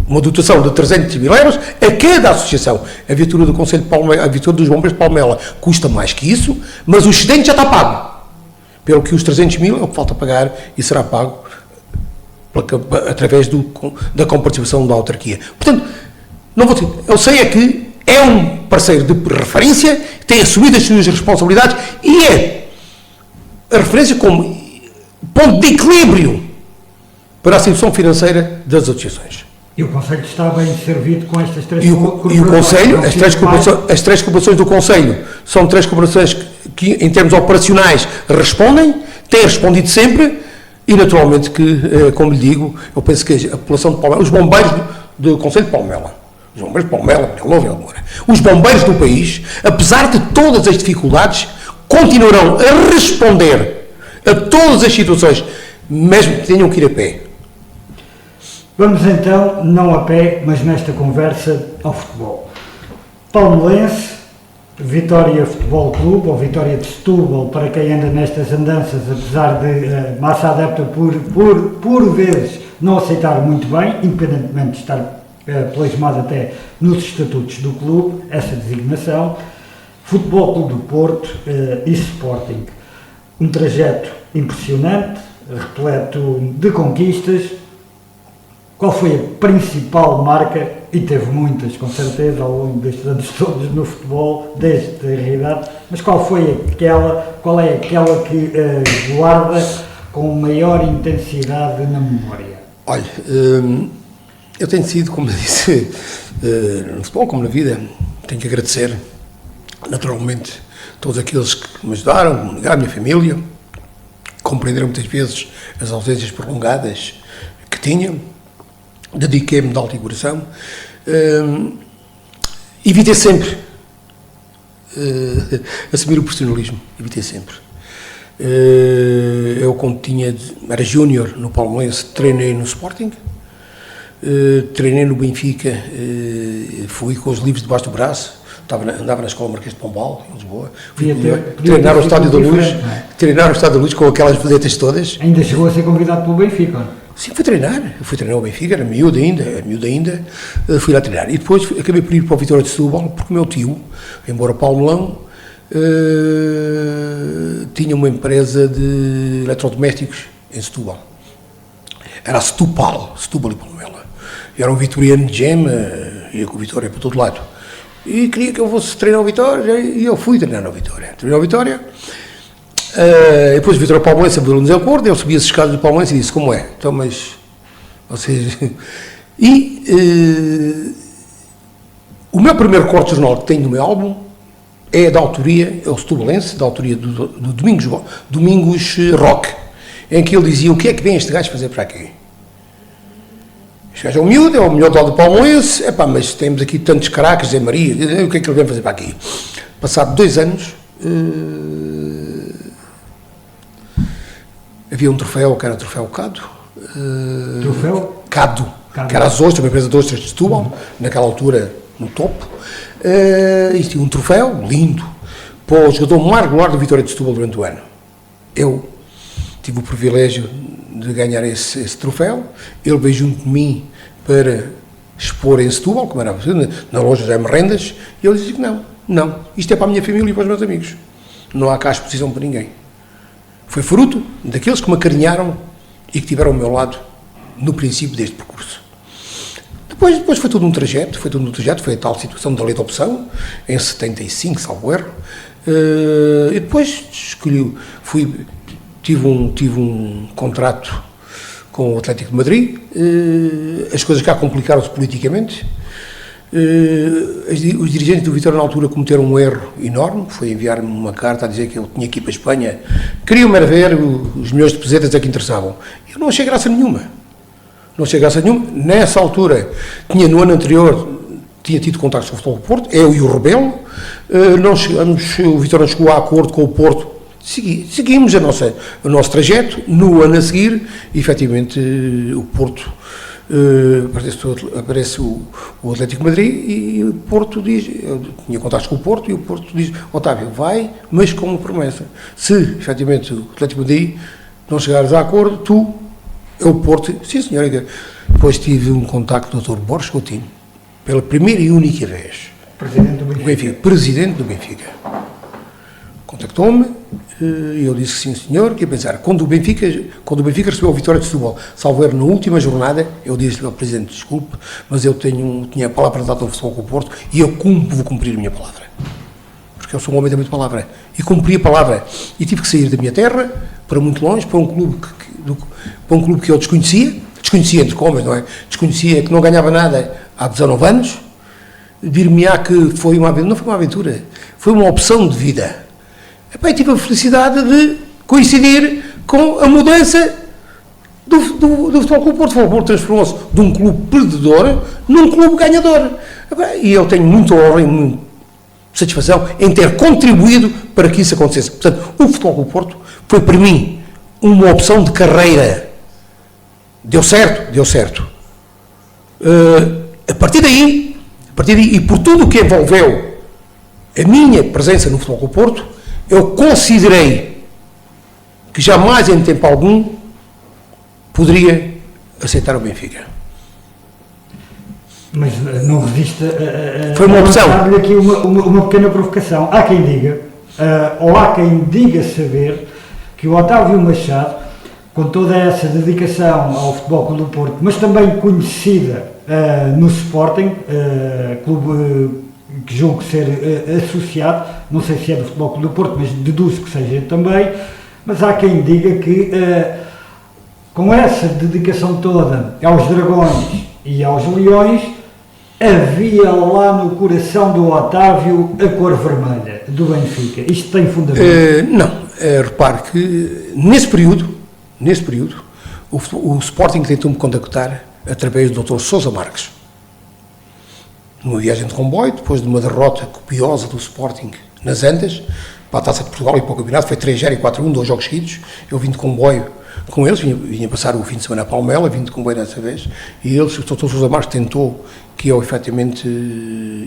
uma dotação de 300 mil euros a cada associação. A viatura do Conselho de Palmela, a viatura dos Bombeiros de Palmela custa mais que isso, mas o excedente já está pago. Pelo que os 300 mil é o que falta pagar e será pago através da comparticipação da autarquia. Portanto, não vou dizer, eu sei é que é um parceiro de referência, tem assumido as suas responsabilidades e é a referência como ponto de equilíbrio para a situação financeira das associações. E o Conselho está bem servido com estas três corporações. E o Conselho, as três corporações do Conselho são três corporações que, em termos operacionais, respondem, têm respondido sempre e, naturalmente, que, como lhe digo, eu penso que a população de Palmela, os bombeiros do Conselho de Palmela, os bombeiros de Palmela, Penalva e Almora, os bombeiros do país, apesar de todas as dificuldades, continuarão a responder a todas as situações, mesmo que tenham que ir a pé. Vamos então, não a pé, mas nesta conversa, ao futebol. Palmelense, Vitória Futebol Clube, ou Vitória de Setúbal, para quem anda nestas andanças, apesar de massa adepta por vezes não aceitar muito bem, independentemente de estar plasmado até nos estatutos do clube, essa designação. Futebol Clube do Porto e Sporting. Um trajeto impressionante, repleto de conquistas. Qual foi a principal marca, e teve muitas, com certeza, ao longo destes anos todos no futebol, desde a realidade, mas qual é aquela que guarda com maior intensidade na memória? Olha, eu tenho sido, como disse, no futebol como na vida, tenho que agradecer, naturalmente, todos aqueles que me ajudaram, a minha família, compreenderam muitas vezes as ausências prolongadas que tinha. Dediquei-me de alto coração, evitei sempre assumir o profissionalismo, evitei sempre. Eu, quando era júnior no Palmeirense, treinei no Sporting, treinei no Benfica, fui com os livros debaixo do braço, andava na escola Marquês de Pombal, em Lisboa, fui treinar o Estádio da Luz, treinar o Estádio da Luz com aquelas vedetas todas. Ainda chegou a ser convidado pelo Benfica? Sim, fui treinar o Benfica, era miúdo ainda, fui lá treinar. E depois acabei por ir para o Vitória de Setúbal, porque o meu tio, embora Palmelão, tinha uma empresa de eletrodomésticos em Setúbal. Era a Setúbal e Palmela. Era um vitoriano de gema, ia com o Vitória para todo lado. E queria que eu fosse treinar o Vitória, e eu fui treinar o Vitória. Treinei o Vitória. Depois o Vitória Palmeirense abriu-nos a acordo, eu subi as escadas do Palmeirense e disse, como é? Então, mas, vocês... o meu primeiro corte de jornal que tenho no meu álbum é da autoria, é o Setubalense, da autoria do Domingos Roque, em que ele dizia, o que é que vem este gajo fazer para aqui? Este gajo é um miúdo, é o melhor do Palmeirense, mas temos aqui tantos caracas, Zé Maria, o que é que ele vem fazer para aqui? Passado 2 anos... havia um troféu, que era o troféu Cado. Troféu? Cado. Que era as ostras, uma empresa de ostras de Setúbal, naquela altura, no topo. E tinha um troféu lindo para o jogador mais regular do Vitória de Setúbal durante o ano. Eu tive o privilégio de ganhar esse troféu. Ele veio junto de mim para expor em Setúbal, como era na loja de Rendas, e ele disse que não, isto é para a minha família e para os meus amigos. Não há cá exposição para ninguém. Foi fruto daqueles que me acarinharam e que estiveram ao meu lado no princípio deste percurso. Depois foi todo um trajeto, foi a tal situação da lei de opção, em 75, salvo erro, e depois tive um contrato com o Atlético de Madrid, as coisas cá complicaram-se politicamente. Os dirigentes do Vitória na altura cometeram um erro enorme, foi enviar-me uma carta a dizer que ele tinha que ir para a Espanha, queriam-me ver os milhões de pesetas é que interessavam. Eu não achei graça nenhuma, nessa altura, no ano anterior, tinha tido contactos com o Futebol do Porto, eu e o Rebelo, o Vitória não chegou a acordo com o Porto, seguimos o nosso trajeto, no ano a seguir, e efetivamente o Porto, aparece o Atlético de Madrid e o Porto diz, eu tinha contactos com o Porto e o Porto diz, Otávio, vai, mas com uma promessa, se efetivamente o Atlético de Madrid não chegares a acordo, tu, é o Porto, sim senhora. Depois tive um contacto do Dr. Borges Coutinho, pela primeira e única vez, presidente do Benfica, presidente do Benfica, contactou-me, E eu disse sim, senhor, que ia pensar. Quando o Benfica recebeu a vitória de Setúbal, salvo erro, na última jornada, eu disse-lhe ao Presidente, desculpe, mas eu tinha a palavra dada ao Futebol Clube do Porto e eu vou cumprir a minha palavra. Porque eu sou um homem da minha palavra. E cumpri a palavra. E tive que sair da minha terra, para muito longe, para um clube que eu desconhecia entre comas, não é? Desconhecia, que não ganhava nada há 19 anos. Dir-me-á que foi uma aventura, não foi uma aventura, foi uma opção de vida. E tive a felicidade de coincidir com a mudança do Futebol Clube do Porto. O Futebol Clube do Porto transformou-se de um clube perdedor num clube ganhador. E eu tenho muita honra e muita satisfação em ter contribuído para que isso acontecesse. Portanto, o Futebol Clube do Porto foi para mim uma opção de carreira. Deu certo? Deu certo. A partir daí, e por tudo o que envolveu a minha presença no Futebol Clube do Porto, eu considerei que jamais em tempo algum poderia aceitar o Benfica. Mas não resiste a foi uma opção. Dar-lhe aqui uma pequena provocação. Há quem diga, ou há quem diga saber, que o Otávio Machado, com toda essa dedicação ao Futebol Clube do Porto, mas também conhecida no Sporting, clube que julgo ser associado, não sei se é do Futebol Clube do Porto, mas deduzo que seja também, mas há quem diga que com essa dedicação toda aos Dragões e aos Leões, havia lá no coração do Otávio a cor vermelha do Benfica. Isto tem fundamento? Não, repare que nesse período o Sporting tentou-me contactar através do Dr. Sousa Marques. Numa viagem de comboio, depois de uma derrota copiosa do Sporting nas Antas, para a Taça de Portugal e para o campeonato, foi 3-0 e 4-1, 2 jogos seguidos. Eu vim de comboio com eles, vinha passar o fim de semana a Palmela, vim de comboio dessa vez, e eles, o Dr. Sousa Marques tentou que eu efetivamente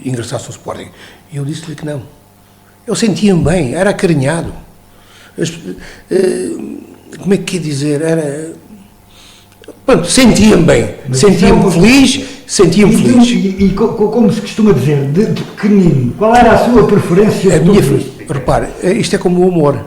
ingressasse no Sporting. E eu disse-lhe que não. Eu sentia-me bem, era acarinhado. Como é que quer dizer? Pronto, sentia-me bem, sentia-me feliz. E como se costuma dizer, de pequenino, qual era a sua preferência? Repare, isto é como o amor.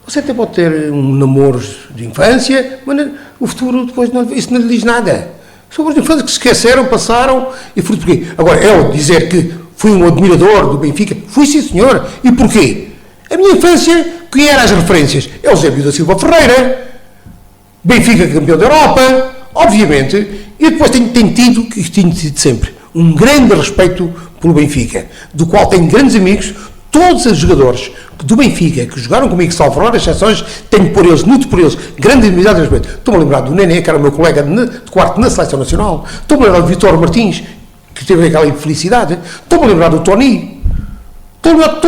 Você até pode ter um namoro de infância, mas o futuro depois isso não lhe diz nada. São os de infância que se esqueceram, passaram e foi porquê. Agora, eu dizer que fui um admirador do Benfica, fui sim senhor. E porquê? A minha infância, quem eram as referências? Eusébio da Silva Ferreira, Benfica campeão da Europa, obviamente, e depois tenho tido sempre um grande respeito pelo Benfica, do qual tenho grandes amigos, todos os jogadores do Benfica que jogaram comigo, salvo raras exceções, tenho por eles, muito por eles, grande admiração e respeito. Estou-me a lembrar do Nené, que era o meu colega de quarto na Seleção Nacional, estou-me a lembrar do Vitor Martins, que teve aquela infelicidade, estou-me a lembrar do Tony, estou-me a lembrar de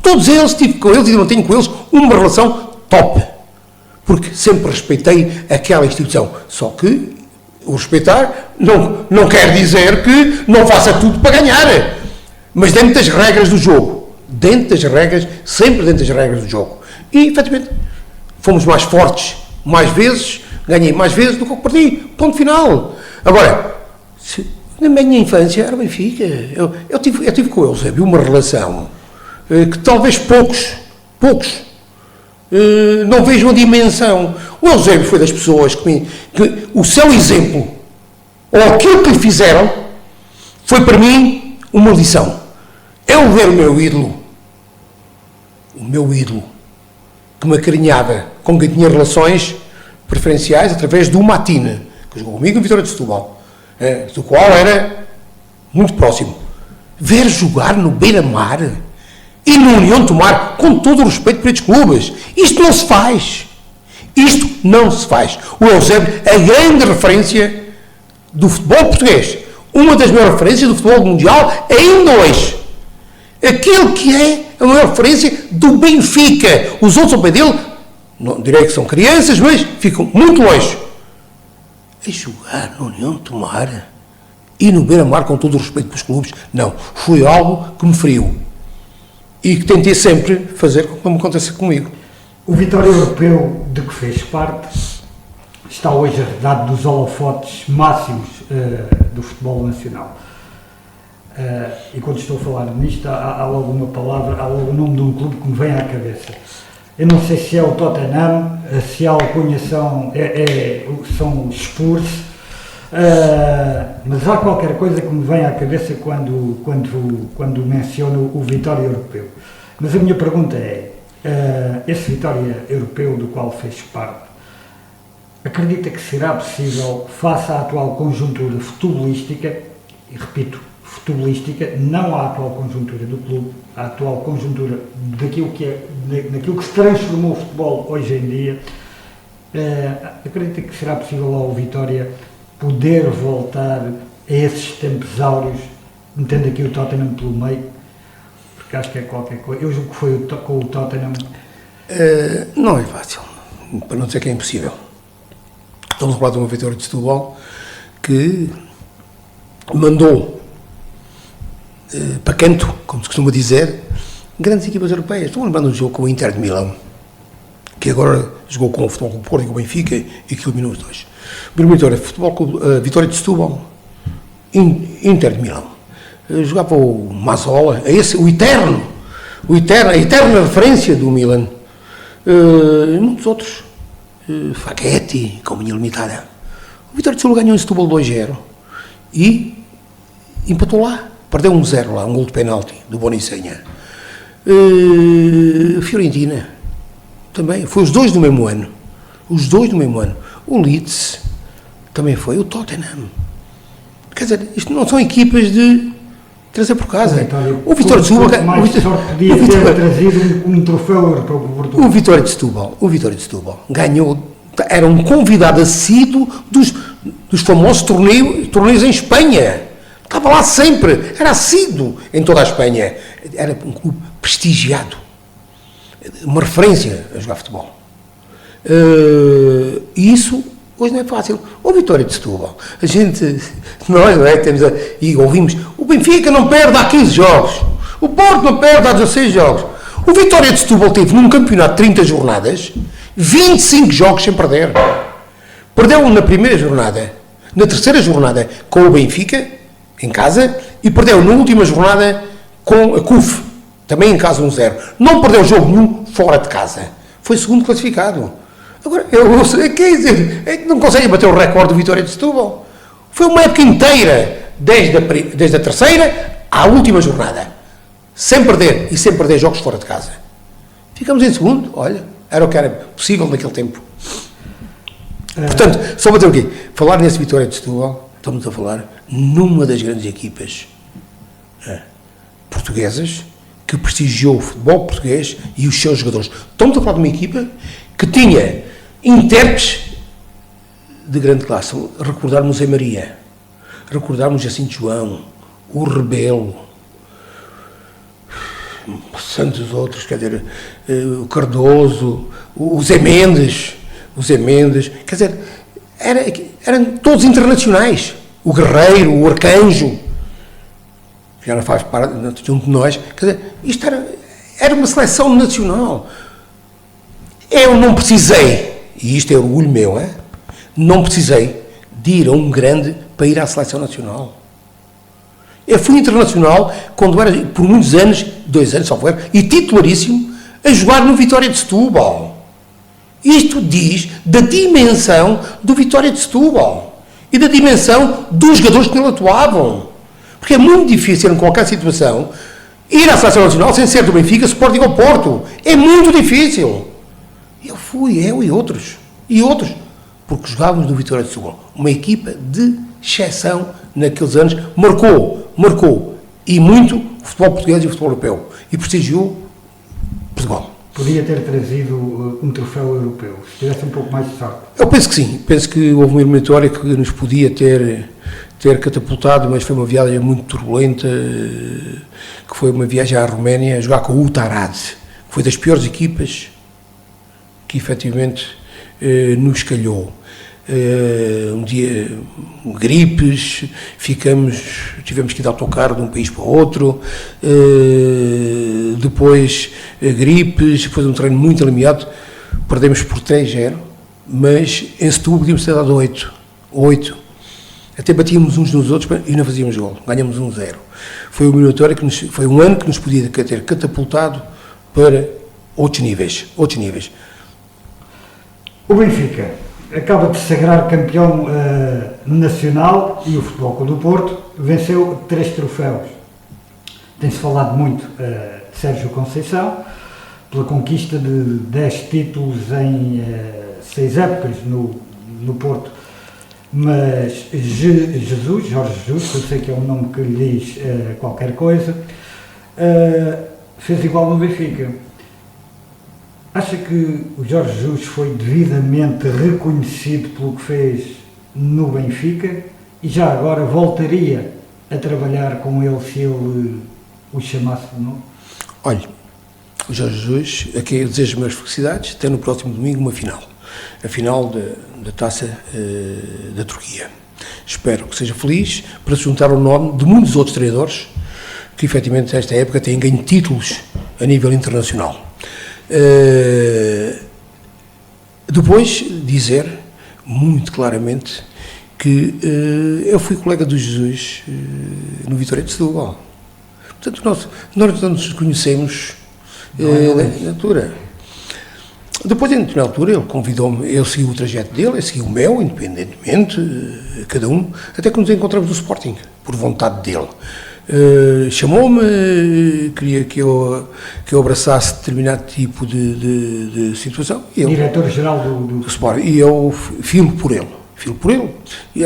todos eles, tive com eles e mantenho com eles uma relação top, porque sempre respeitei aquela instituição, só que o respeitar não quer dizer que não faça tudo para ganhar, mas dentro das regras do jogo, sempre dentro das regras do jogo. E, efetivamente, fomos mais fortes, mais vezes, ganhei mais vezes do que eu perdi, ponto final. Agora, na minha infância era Benfica, eu tive com eles, havia uma relação que talvez poucos não vejam a dimensão. O Eusébio foi das pessoas que o seu exemplo, ou aquilo que lhe fizeram, foi para mim uma lição. Eu ver o meu ídolo, que me acarinhava, com quem tinha relações preferenciais, através do Matine, que jogou comigo em Vitória de Setúbal, do qual era muito próximo. Ver jogar no Beira-Mar e no União de Tomar, com todo o respeito por estes clubes. Isto não se faz. O Eusébio é a grande referência do futebol português. Uma das maiores referências do futebol mundial ainda hoje. Aquele que é a maior referência do Benfica. Os outros ao pé dele, não direi que são crianças, mas ficam muito longe. A jogar na União de Tomar e no Beira-Mar, com todo o respeito pelos clubes, não. Foi algo que me feriu. E que tentei sempre fazer com que não me acontecesse comigo. O Vitória Europeu, de que fez parte, está hoje arredado dos holofotes máximos do futebol nacional. E quando estou a falar nisto, há logo uma palavra, há logo o nome de um clube que me vem à cabeça. Eu não sei se é o Tottenham, se a alcunha são os Spurs, mas há qualquer coisa que me vem à cabeça quando menciono o Vitória Europeu. Mas a minha pergunta é, esse Vitória Europeu do qual fez parte, acredita que será possível, face à atual conjuntura futebolística, e repito, futebolística, não à atual conjuntura do clube, à atual conjuntura daquilo que se transformou o futebol hoje em dia, acredita que será possível ao Vitória poder voltar a esses tempos áureos, metendo aqui o Tottenham pelo meio, porque acho que é qualquer coisa. Eu julgo que foi com o Tottenham. Não é fácil, para não dizer que é impossível. Estamos a falar de uma Vitória de Setúbal que mandou para canto, como se costuma dizer, grandes equipas europeias. Estou lembrando um jogo com o Inter de Milão, que agora jogou com o Futebol Clube Porto e com o Benfica e que eliminou os dois. Primeiro Vitória de Setúbal, Inter de Milão. Jogava o Mazzola, a eterna referência do Milan. E muitos outros. Facchetti, Companhia Limitada. O Vitória de Setúbal ganhou em Setúbal 2-0 e empatou lá. Perdeu 1-0 lá, um gol de penalti do Bonicenha. Fiorentina também, foi os dois do mesmo ano. O Leeds também foi, o Tottenham. Quer dizer, isto não são equipas de trazer por casa. O Vitória de Setúbal podia ter trazido um troféu europeu para Portugal. O Vitória de Setúbal ganhou, era um convidado assíduo dos famosos torneios em Espanha. Estava lá sempre, era assíduo em toda a Espanha. Era um clube prestigiado, uma referência a jogar futebol. E isso hoje não é fácil. O Vitória de Setúbal, a gente, e ouvimos, o Benfica não perde há 15 jogos, o Porto não perde há 16 jogos. O Vitória de Setúbal teve num campeonato de 30 jornadas, 25 jogos sem perder. Perdeu na primeira jornada, na terceira jornada com o Benfica, em casa, e perdeu na última jornada com a CUF, também em casa 1-0. Não perdeu jogo nenhum fora de casa. Foi segundo classificado. Agora, quer dizer, é que não consegue bater o recorde do Vitória de Setúbal. Foi uma época inteira, desde a terceira à última jornada, sem perder jogos fora de casa. Ficamos em segundo, olha, era o que era possível naquele tempo. Portanto, só para dizer o quê? Falar nesse Vitória de Setúbal, estamos a falar numa das grandes equipas portuguesas que prestigiou o futebol português e os seus jogadores. Estamos a falar de uma equipa que tinha intérpretes de grande classe. Recordarmos a Maria, recordarmos Jacinto João, o Rebelo, tantos outros, quer dizer, o Cardoso, o Zé Mendes, quer dizer, eram todos internacionais. O Guerreiro, o Arcanjo, que já não faz parte junto de nós, quer dizer, isto era uma seleção nacional. Eu não precisei, e isto é orgulho meu, não precisei de ir a um grande para ir à seleção nacional. Eu fui internacional quando era, por muitos anos, 2 anos, só foi, e titularíssimo, a jogar no Vitória de Setúbal. Isto diz da dimensão do Vitória de Setúbal e da dimensão dos jogadores que nele atuavam. Porque é muito difícil, em qualquer situação, ir à seleção nacional sem ser do Benfica, Sporting ou Porto. É muito difícil. Eu fui, eu e outros, porque jogávamos no Vitória de Setúbal. Uma equipa de exceção naqueles anos, marcou, e muito, o futebol português e o futebol europeu. E prestigiou Portugal. Podia ter trazido um troféu europeu, se tivesse um pouco mais de sorte. Eu penso que sim, penso que houve uma eliminatória que nos podia ter catapultado, mas foi uma viagem muito turbulenta, que foi uma viagem à Roménia, a jogar com o Utarad, que foi das piores equipas que efetivamente nos calhou. Um dia gripes, tivemos que ir de autocarro de um país para o outro, depois gripes, depois um treino muito aliviado, perdemos por 3-0, mas em Setúbal podíamos ter dado 8, até batíamos uns nos outros e não fazíamos gol, ganhamos 1-0. Foi um ano que nos podia ter catapultado para outros níveis, outros níveis. O Benfica acaba de se sagrar campeão nacional e o Futebol Clube do Porto venceu 3 troféus. Tem-se falado muito de Sérgio Conceição, pela conquista de 10 títulos em 6 épocas no Porto. Mas Jorge Jesus, eu sei que é um nome que lhe diz qualquer coisa, fez igual no Benfica. Acha que o Jorge Jesus foi devidamente reconhecido pelo que fez no Benfica e já agora voltaria a trabalhar com ele se ele o chamasse de novo? Olha, o Jorge Jesus, a quem eu desejo as minhas felicidades, tem no próximo domingo uma final. A final da Taça da Turquia. Espero que seja feliz para se juntar ao nome de muitos outros treinadores que efetivamente nesta época têm ganho títulos a nível internacional. Depois dizer muito claramente que eu fui colega do Jesus no Vitória de Setúbal. Portanto, nós nos conhecemos na altura. Depois, na altura, ele convidou-me, ele seguiu o trajeto dele, eu segui o meu, independentemente, cada um, até que nos encontramos no Sporting, por vontade dele. Chamou-me, queria que eu abraçasse determinado tipo de situação. Diretor-geral do Sporting. E eu filo por ele. E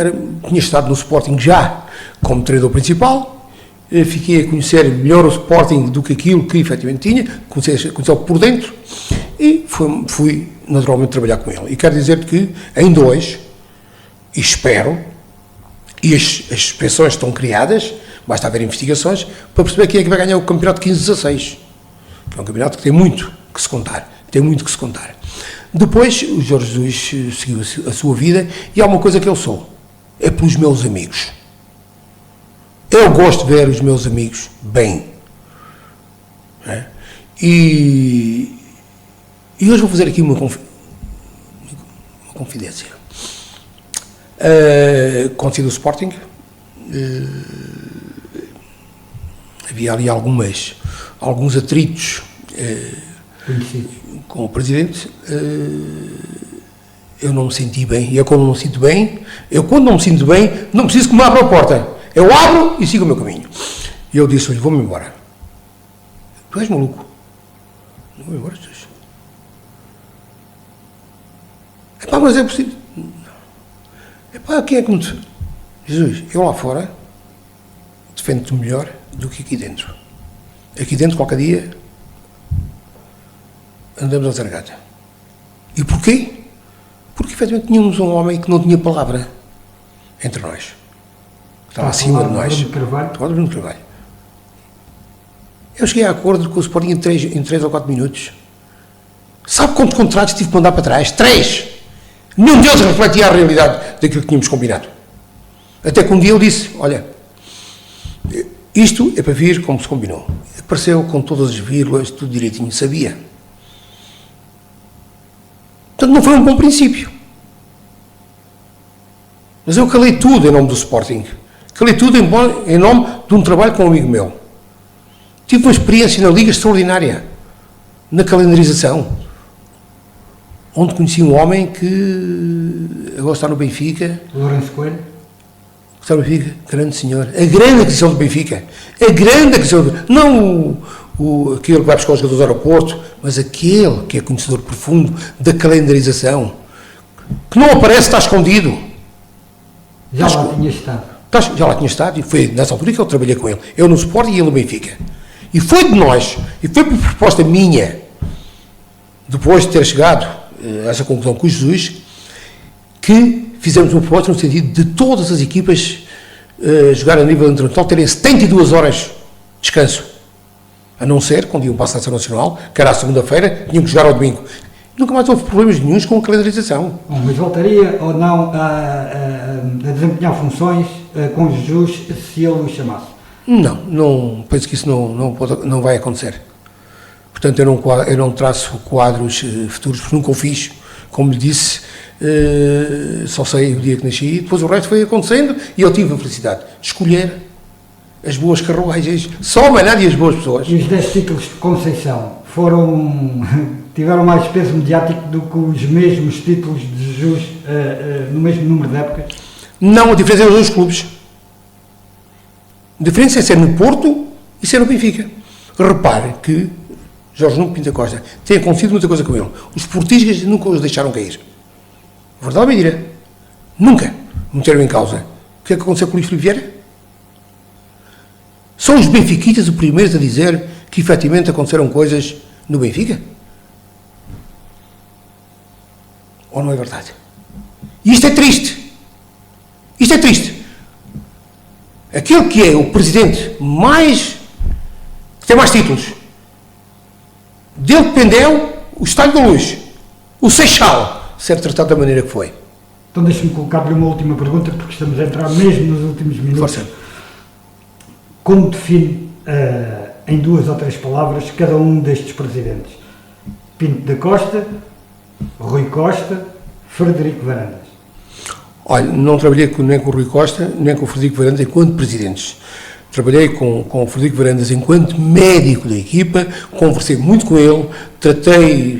tinha estado no Sporting já como treinador principal. Fiquei a conhecer melhor o Sporting do que aquilo que efetivamente tinha, conheceu por dentro e fui naturalmente trabalhar com ele. E quero dizer que ainda hoje, e espero, e as pensões estão criadas, basta haver investigações, para perceber quem é que vai ganhar o campeonato 15-16, que é um campeonato que tem muito que se contar, Depois, o Jorge Jesus seguiu a sua vida e há uma coisa que eu sou, é pelos meus amigos. Eu gosto de ver os meus amigos bem. Né? E hoje vou fazer aqui uma confidência. Quando saí do Sporting, havia ali alguns atritos com o Presidente. Eu não me senti bem. E quando não me sinto bem, não preciso que me abra a porta. Eu abro e sigo o meu caminho. E eu disse-lhe, vou-me embora. Tu és maluco. Não vou embora, Jesus. Epá, mas é possível. Epá, quem é que me... Jesus, eu lá fora defendo-te melhor do que aqui dentro. Aqui dentro, qualquer dia, andamos à zargada. E porquê? Porque, efetivamente, tínhamos um homem que não tinha palavra entre nós. Estava acima de nós. Bruno Carvalho. Eu cheguei a acordo com o Sporting em 3 ou 4 minutos. Sabe quantos contratos tive que mandar para trás? 3! Nenhum deles refletia a realidade daquilo que tínhamos combinado. Até que um dia eu disse, olha, isto é para vir como se combinou. Apareceu com todas as vírgulas, tudo direitinho, sabia. Portanto, não foi um bom princípio. Mas eu calei tudo em nome do Sporting. Calei tudo em nome de um trabalho com um amigo meu. Tive uma experiência na Liga extraordinária, na calendarização, onde conheci um homem que agora está no Benfica. Lourenço Coelho. Está no Benfica, grande senhor. A grande aquisição do Benfica. Não aquele que vai buscar os jogadores do aeroporto, mas aquele que é conhecedor profundo da calendarização, que não aparece, está escondido. Já lá tinha estado. Já lá tinha estado e foi nessa altura que eu trabalhei com ele. Eu no Sporting e ele no Benfica. E foi de nós, e foi por proposta minha, depois de ter chegado a essa conclusão com o Jesus, que fizemos uma proposta no sentido de todas as equipas jogar a nível internacional terem 72 horas de descanso. A não ser, quando iam para a Seleção Nacional, que era a segunda-feira, tinham que jogar ao domingo. Nunca mais houve problemas nenhuns com a calendarização. Bom, mas voltaria ou não a desempenhar funções com Jesus se ele o chamasse? Não, penso que isso não vai acontecer. Portanto, eu não traço quadros futuros, porque nunca o fiz. Como lhe disse, só sei o dia que nasci, e depois o resto foi acontecendo e eu tive a felicidade de escolher as boas carruagens, só a manhã e as boas pessoas. E os 10 títulos de Conceição tiveram mais peso mediático do que os mesmos títulos de Jesus no mesmo número de épocas? Não, a diferença é os dois clubes. A diferença é ser no Porto e ser no Benfica. Repare que Jorge Nuno Pinto da Costa tem acontecido muita coisa com ele. Os portistas nunca os deixaram cair. Verdade ou mentira? Nunca meteram em causa. O que é que aconteceu com o Luís Filipe Vieira? São os benfiquistas os primeiros a dizer que efetivamente aconteceram coisas no Benfica? Ou não é verdade? E isto é triste. Isto é triste. Aquele que é o presidente que tem mais títulos, dele dependeu o Estádio da Luz, o Seixal, ser tratado da maneira que foi. Então deixe-me colocar-lhe uma última pergunta, porque estamos a entrar mesmo nos últimos minutos. Força. Como define, em 2 ou 3 palavras, cada um destes presidentes? Pinto da Costa, Rui Costa, Frederico Varandas. Olha, não trabalhei nem com o Rui Costa, nem com o Frederico Varandas enquanto presidentes. Trabalhei com o Frederico Varandas enquanto médico da equipa, conversei muito com ele, tratei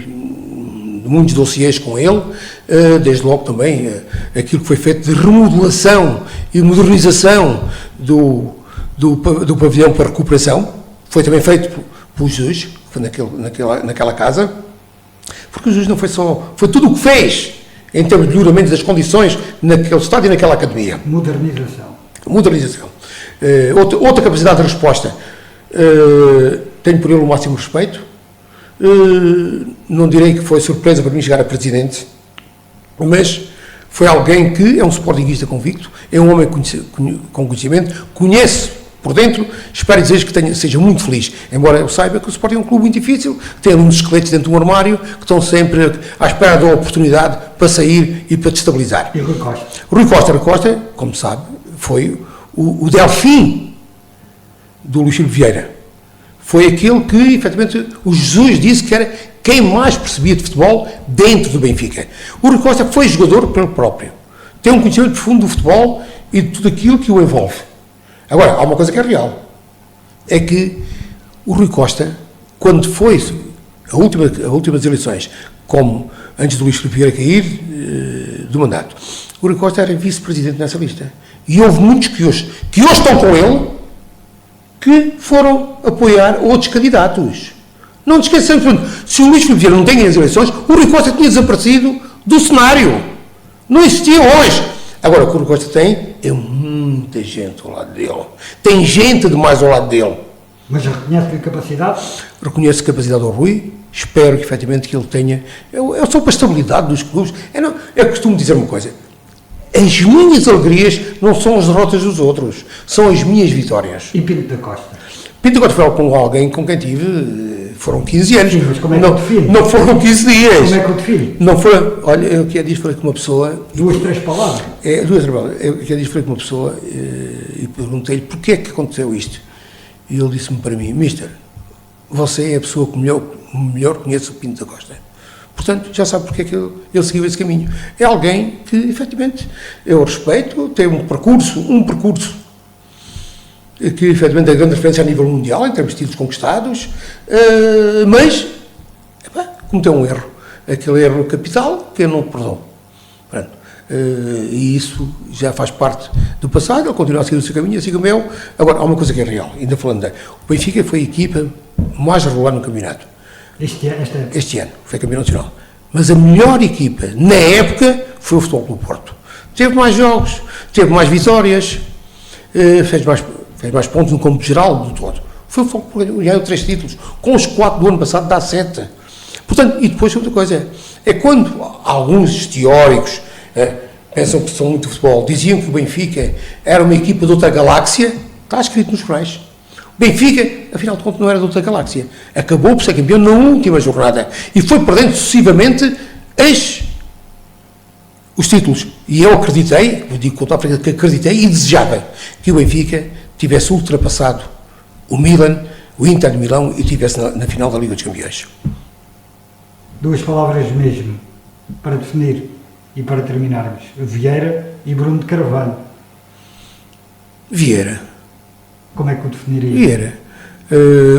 de muitos dossiês com ele, desde logo também aquilo que foi feito de remodelação e modernização do pavilhão para recuperação, foi também feito por Jesus, foi naquela casa, porque o Jesus não foi só, foi tudo o que fez em termos de melhoramento das condições naquele estádio e naquela academia. Modernização. Outra capacidade de resposta. Tenho por ele o máximo respeito. Não direi que foi surpresa para mim chegar a presidente, mas foi alguém que é um sportinguista convicto, é um homem com conhecimento, conhece por dentro, espero dizer que seja muito feliz, embora eu saiba que o Sporting é um clube muito difícil, tem uns esqueletos dentro de um armário que estão sempre à espera da oportunidade para sair e para destabilizar. E Rui Costa? Rui Costa, como sabe, foi o delfim do Luís Filipe Vieira. Foi aquele que, efetivamente, o Jesus disse que era quem mais percebia de futebol dentro do Benfica. O Rui Costa foi jogador pelo próprio. Tem um conhecimento profundo do futebol e de tudo aquilo que o envolve. Agora, há uma coisa que é real. É que o Rui Costa, quando foi as últimas eleições, como antes do Luís Filipe Vieira cair do mandato, o Rui Costa era vice-presidente nessa lista. E houve muitos que hoje estão com ele, que foram apoiar outros candidatos. Não te esqueçamos, se o Luís Filipe Vieira não tem as eleições, o Rui Costa tinha desaparecido do cenário. Não existia hoje. Agora, o que o Rui Costa tem é muita gente ao lado dele. Tem gente demais ao lado dele. Mas reconhece-lhe capacidade? Reconheço a capacidade do Rui, espero que efetivamente que ele tenha. É só para a estabilidade dos clubes. Eu costumo dizer uma coisa: as minhas alegrias não são as derrotas dos outros, são as minhas vitórias. E Pinto da Costa? Pinto da Costa foi com alguém com quem tive, foram 15 anos. Sim, mas como é que eu defino? Não foram 15 dias. Como é que eu defino? Não foram, olha, eu que há dias falei com uma pessoa... 2, 3 palavras? Eu que há dias falei com uma pessoa e perguntei-lhe porquê é que aconteceu isto. E ele disse-me para mim: Mister, você é a pessoa que melhor conhece o Pinto da Costa. Portanto, já sabe porque é que ele seguiu esse caminho. É alguém que, efetivamente, eu respeito, tem um percurso que, efetivamente, é grande referência a nível mundial, em termos de títulos conquistados, mas cometeu um erro. Aquele erro capital que eu não perdoo. E isso já faz parte do passado, ele continua a seguir o seu caminho, eu sigo o meu. Agora, há uma coisa que é real, ainda falando o Benfica foi a equipa mais regular no campeonato. Este ano, foi campeão nacional. Mas a melhor equipa, na época, foi o Futebol Clube Porto. Teve mais jogos, teve mais vitórias, fez mais pontos no campo geral do todo. Foi o Futebol Clube, ganhou 3 títulos, com os 4 do ano passado dá 7. Portanto, e depois outra coisa, é quando alguns teóricos pensam que são muito futebol, diziam que o Benfica era uma equipa de outra galáxia, está escrito nos jornais. Benfica, afinal de contas, não era de outra galáxia. Acabou por ser campeão na última jornada e foi perdendo sucessivamente os títulos. E eu acreditei, eu digo com toda a franqueza que acreditei e desejava que o Benfica tivesse ultrapassado o Milan, o Inter de Milão e tivesse na final da Liga dos Campeões. 2 palavras mesmo, para definir e para terminarmos: Vieira e Bruno de Carvalho. Vieira. Como é que o definiria? Vieira.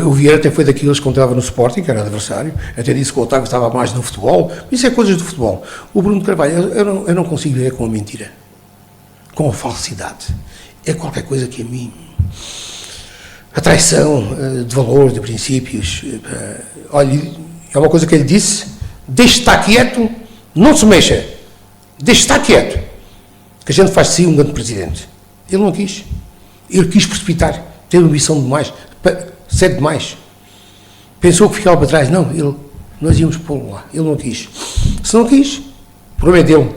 O Vieira até foi daqueles que estava no Sporting, que era adversário, até disse que o Otávio estava mais no futebol. Isso é coisas do futebol. O Bruno de Carvalho, eu não consigo ler com a mentira, com a falsidade. É qualquer coisa que a mim... A traição de valores, de princípios. Olha, é uma coisa que ele disse: deixe estar quieto, não se mexa. Deixe estar quieto, que a gente faz de si um grande presidente. Ele não quis. Ele quis precipitar, ter ambição demais, cedo demais. Pensou que ficava para trás. Não, nós íamos pô-lo lá. Ele não quis. Se não quis, o problema é dele.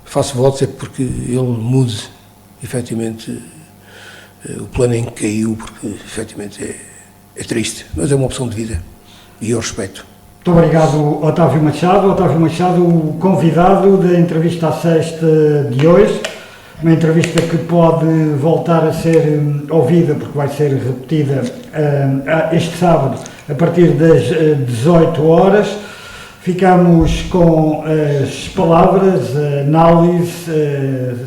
Faço votos é porque ele mude, efetivamente, o plano em que caiu, porque, efetivamente, é triste. Mas é uma opção de vida e eu respeito. Muito obrigado, Otávio Machado. Otávio Machado, o convidado da entrevista à sexta de hoje. Uma entrevista que pode voltar a ser ouvida, porque vai ser repetida este sábado, a partir das 18 horas. Ficamos com as palavras, a análise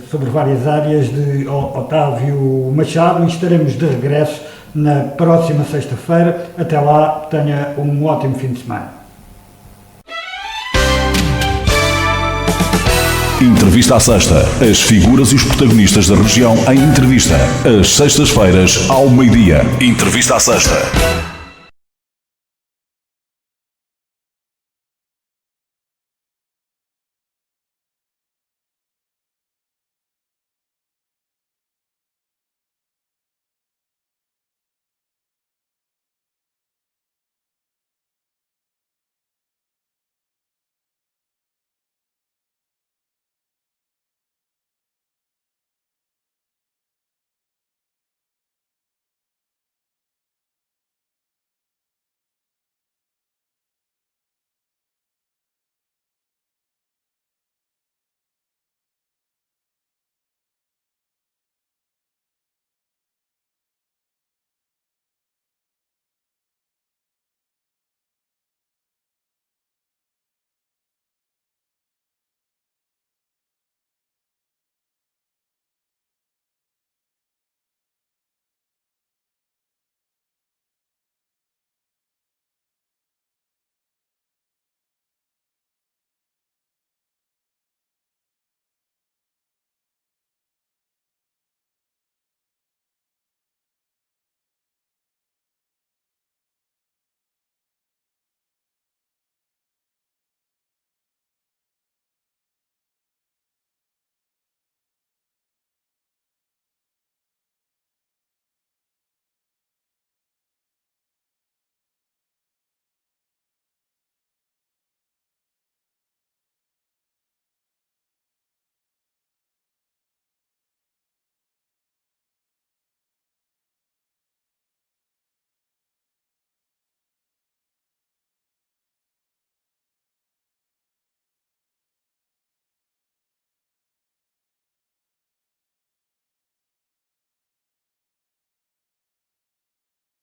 sobre várias áreas de Otávio Machado e estaremos de regresso na próxima sexta-feira. Até lá, tenha um ótimo fim de semana. Entrevista à Sexta. As figuras e os protagonistas da região em entrevista. Às sextas-feiras, ao meio-dia. Entrevista à Sexta.